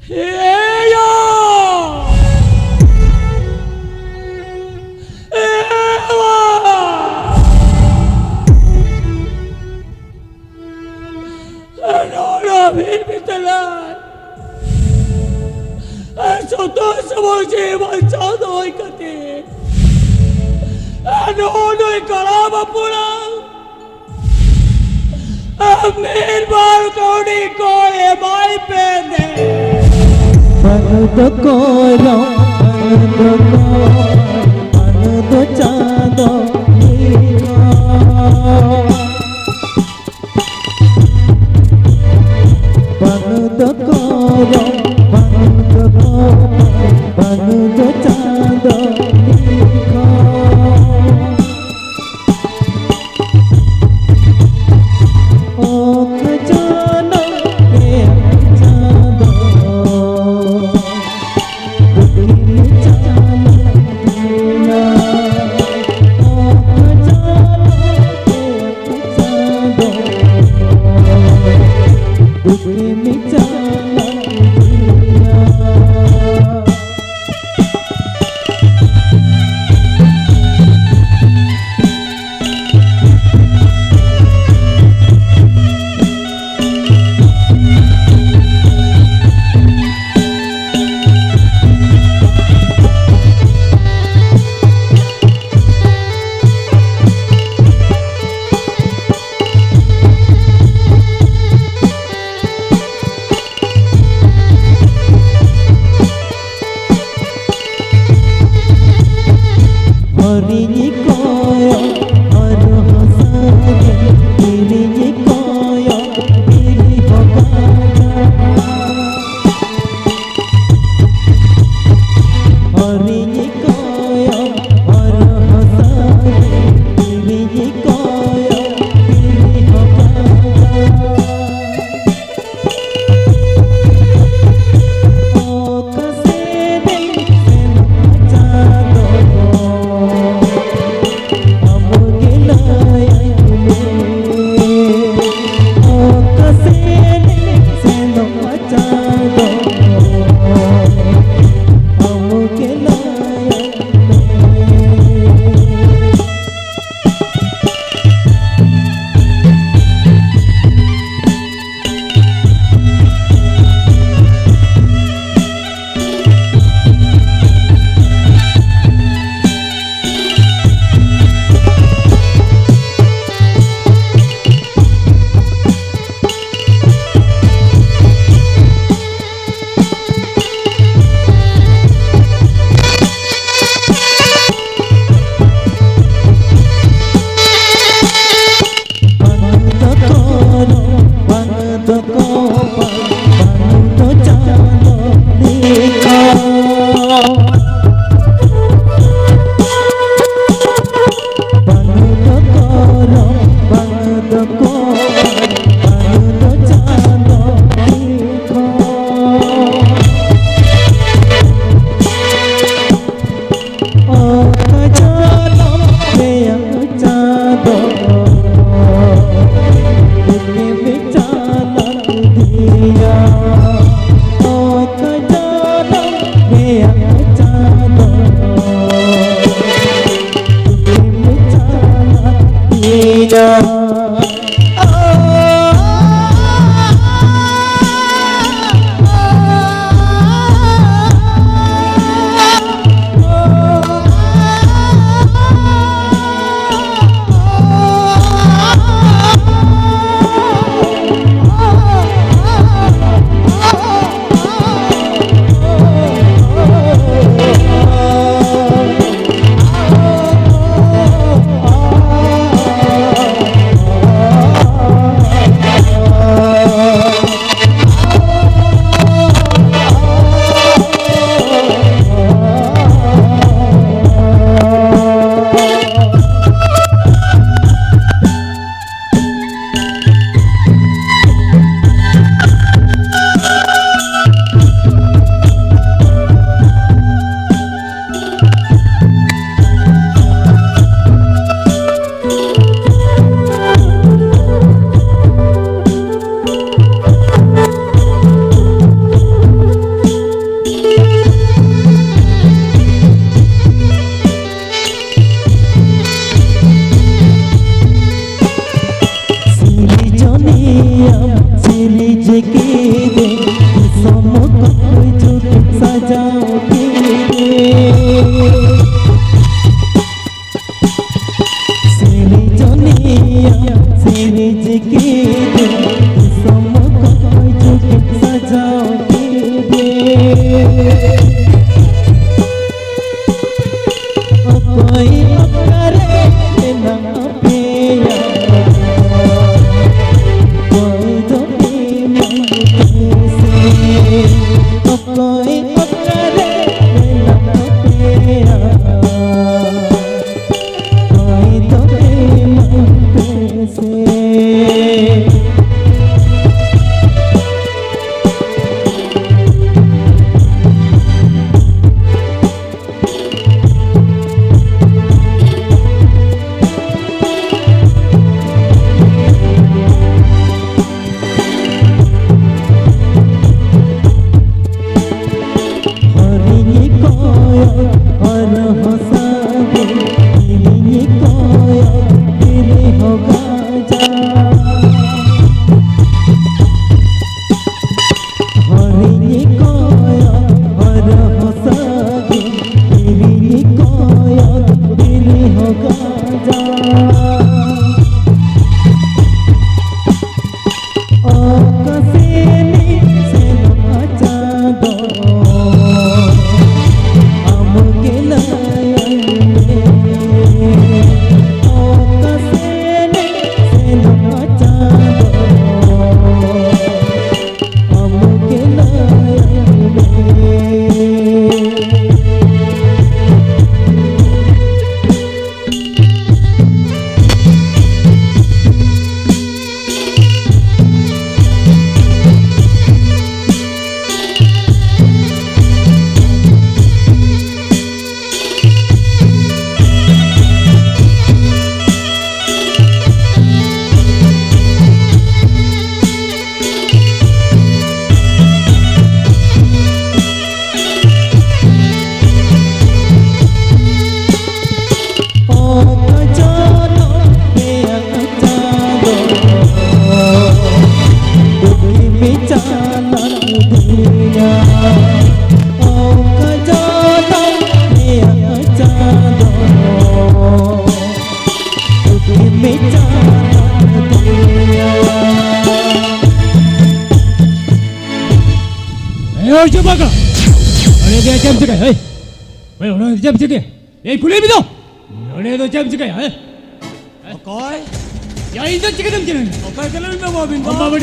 हे या भी चला ऐसा तो समझे बचा दो कते अनोनो करा बपुरा मेर बार कोड़ी को ए माई पे दे पन दो चांदो दुनिया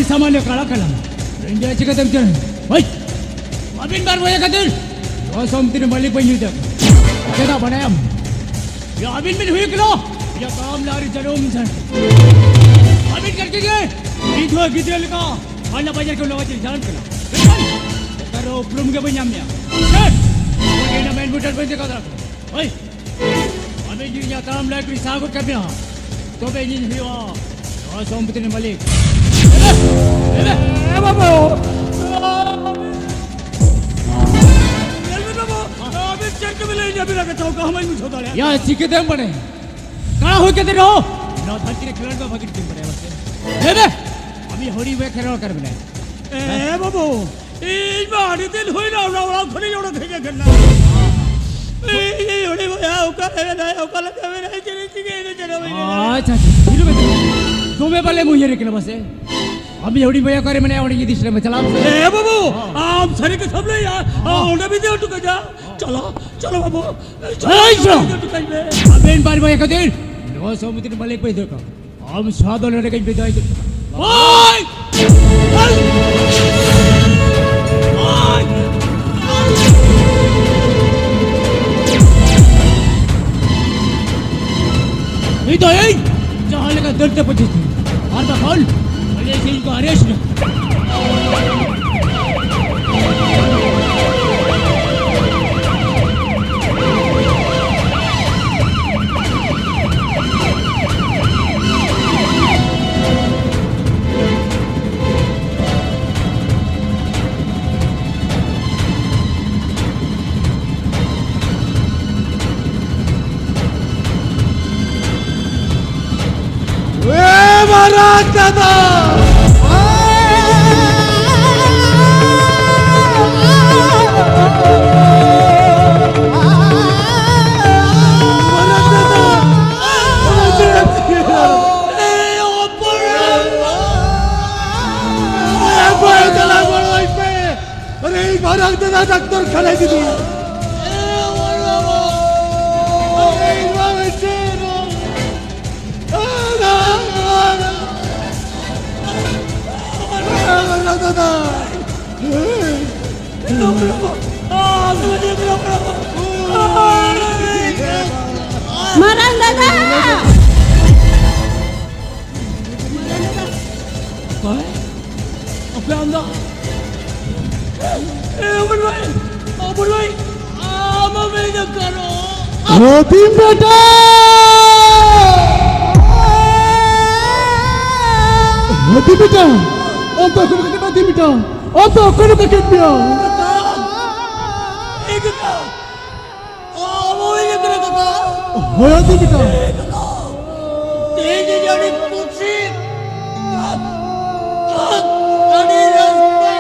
सामान्य काळा कलम इंडियाची कदम चरण होय अबिन बार वया कदल तो समतिर मलिक बन युद्ध केदा बनाया या अबिन में हुई किलो या काम लारी जरूम सन अबिन करके गए इधर गिदल का वाला बाजार के लोग जान करा करो प्लम के बन्यामया चल ये ना मेन बुटर बन का होय अबिन जी या काम लारी सागो के बिया तो बेनी हुआ तो समतिर मलिक या चिके दम बने कड़ा हो के रहो नो धरती रे खिलाड़ में भागित टीम बने बसे दे अभी होड़ी वे खेल कर बने ए बाबू এই বাড়ি দিন হই না ওরা ঘরে ওরা থেকে গেল এই ওরে ওকালে না ওকালে যাবে না জেনে চিকে এনে জানাবে अच्छा हिरो में तुम्हें वाले मुझे रखना बस अभी होड़ी भैया करे मैंने होड़ी ये दिशा में चला ए बाबू आप सारे के सब ले यार उन्हें भी दे टुका जा चलो चलो बाबू चलो टुका ले अबे इन बार भैया कदर नो समुद्र मलिक पे देखो हम सादो लड़के के विदाई ओए ये तो है जहाँ लगा दर्द पहुँची थी और बखौल बोले से इनको अरेस्ट न महाराज दादा अरे महाराज दादा डॉक्टर खाने की दी दादा मरण दादा अपने अंदर अमन भाई आम में न करो मोतीम बेटा मोती बेटा अब तो कुछ के मोती बेटा अब तो कुछ के किया एक का वो एक का होया ती बेटा तेज जड़ी पूछी अड़ी रास्ते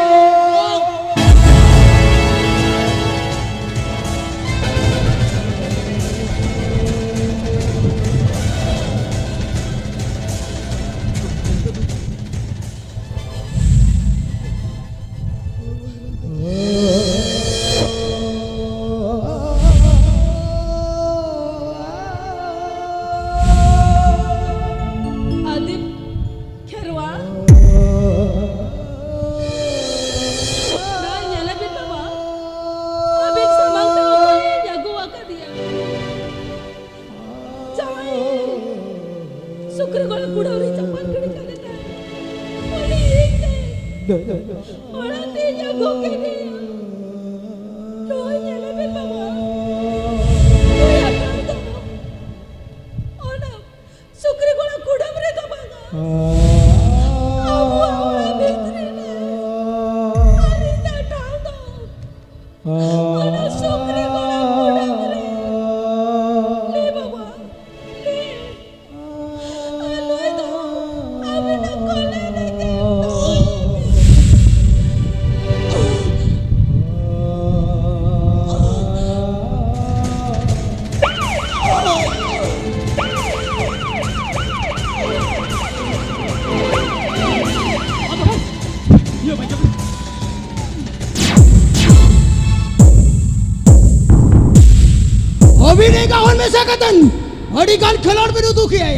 अड़ीगान खिलाड़ में दुखी है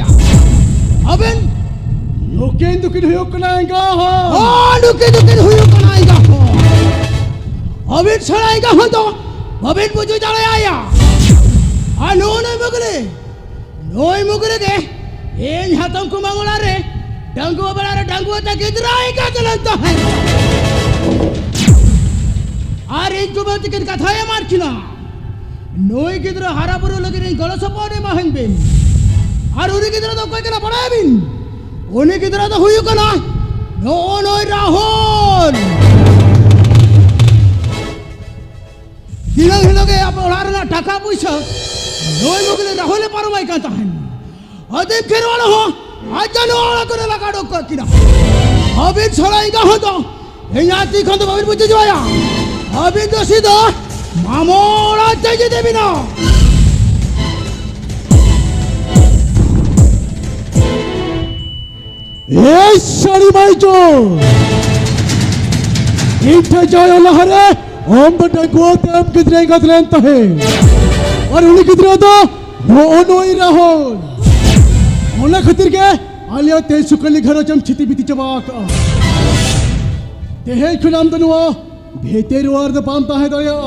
अबन लोकें दुखी हुयो कनाएगा दुखी हुयो कनाएगा अबन छड़ाएगा हो तो अबन मुझे जाने आया नोई मुगले के इन हाथों को मंगला रे डंगुआ बना रे डंगुआ तक इधर आएगा चलता है अरे इनको बात की कथा है मार खिला नोई किधर हरा बुरो लगे नहीं गलत सपोने महंग बिन और उन्हीं किधर तो कोई कना पड़ा है बिन उन्हीं किधर तो हुई कना नो नोई राहुल दिनों हिलोगे आप उड़ारना टाका पूछा नोई मुगले राहुल ने पारो भाई कहता है अदीब खेरवाला हो आज जानो वाला करे लगा डोक किना अभी छड़ाईगा हो तो यहाँ ती खंड बाबी बुझे जो आया अभी तो सीधा मामोड़ा चाहिए देवी ना ये सारी माई जो इठे जायो लहरे ओम बटे को तेम कितने का लेंता है और उन्हीं कितने तो वो ओनोई रहो ओना खतिर के आलिया ते सुकली घरो चम छिती बिती चबाक ते हे खुलाम दनुआ भेते रुआर द पामता है दया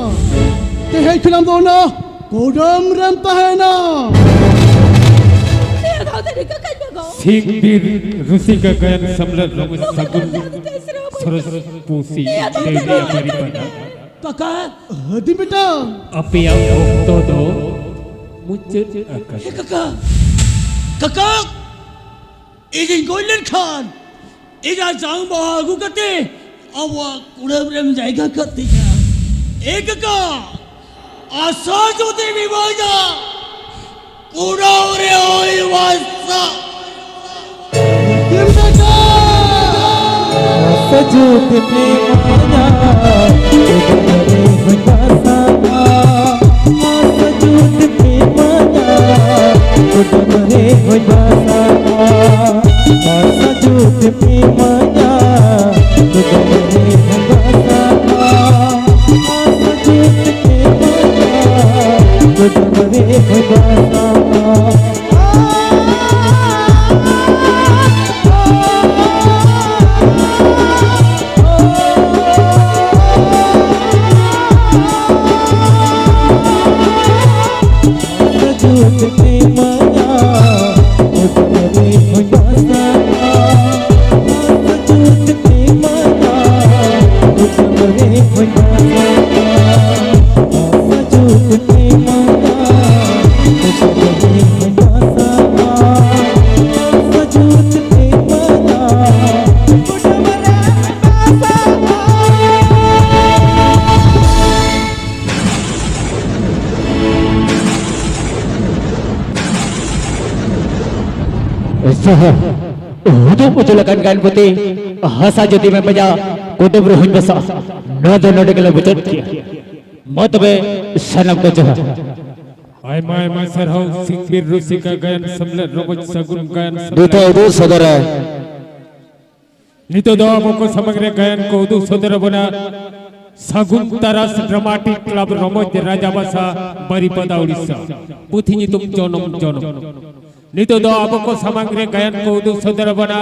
ते हे खुलाम दोना कोडम रमता है ना सिंहबीर ऋषि का गायन सम्राट रमज सगुन सरस पूसी देवी परिपना काका हदी बेटा अपिया तो दो मुझे काका काका इजे गोल्डन खान इजा जाऊं बागु करते अब कुड़म जाएगा करते क्या एक का आशा जो देवी बाजा कुड़ा रे ओई वासा बेटा सजूत में माया तेरे बंदासा सजूत में माया तेरे बंदासा सजूत में माया तेरे बंदासा सजूत में माया तेरे बंदासा Utulakan kan putih hasa jadi membaca kode beruhun besar nada nada kalau betul mata be sanam kerja आय माय सरहाव सिंहबीर ऋषि का गायन सम्राट रमज सगुन गायन दूता उदू सदर है नितो दो को समग्र गायन को उदू सदर बना सगुन तरस ड्रामाटिक क्लब रमज राजाबासा बारिपदा उड़ीसा पुथिनी तुम जनम नितो दो को समग्र गायन को उदू सदर बना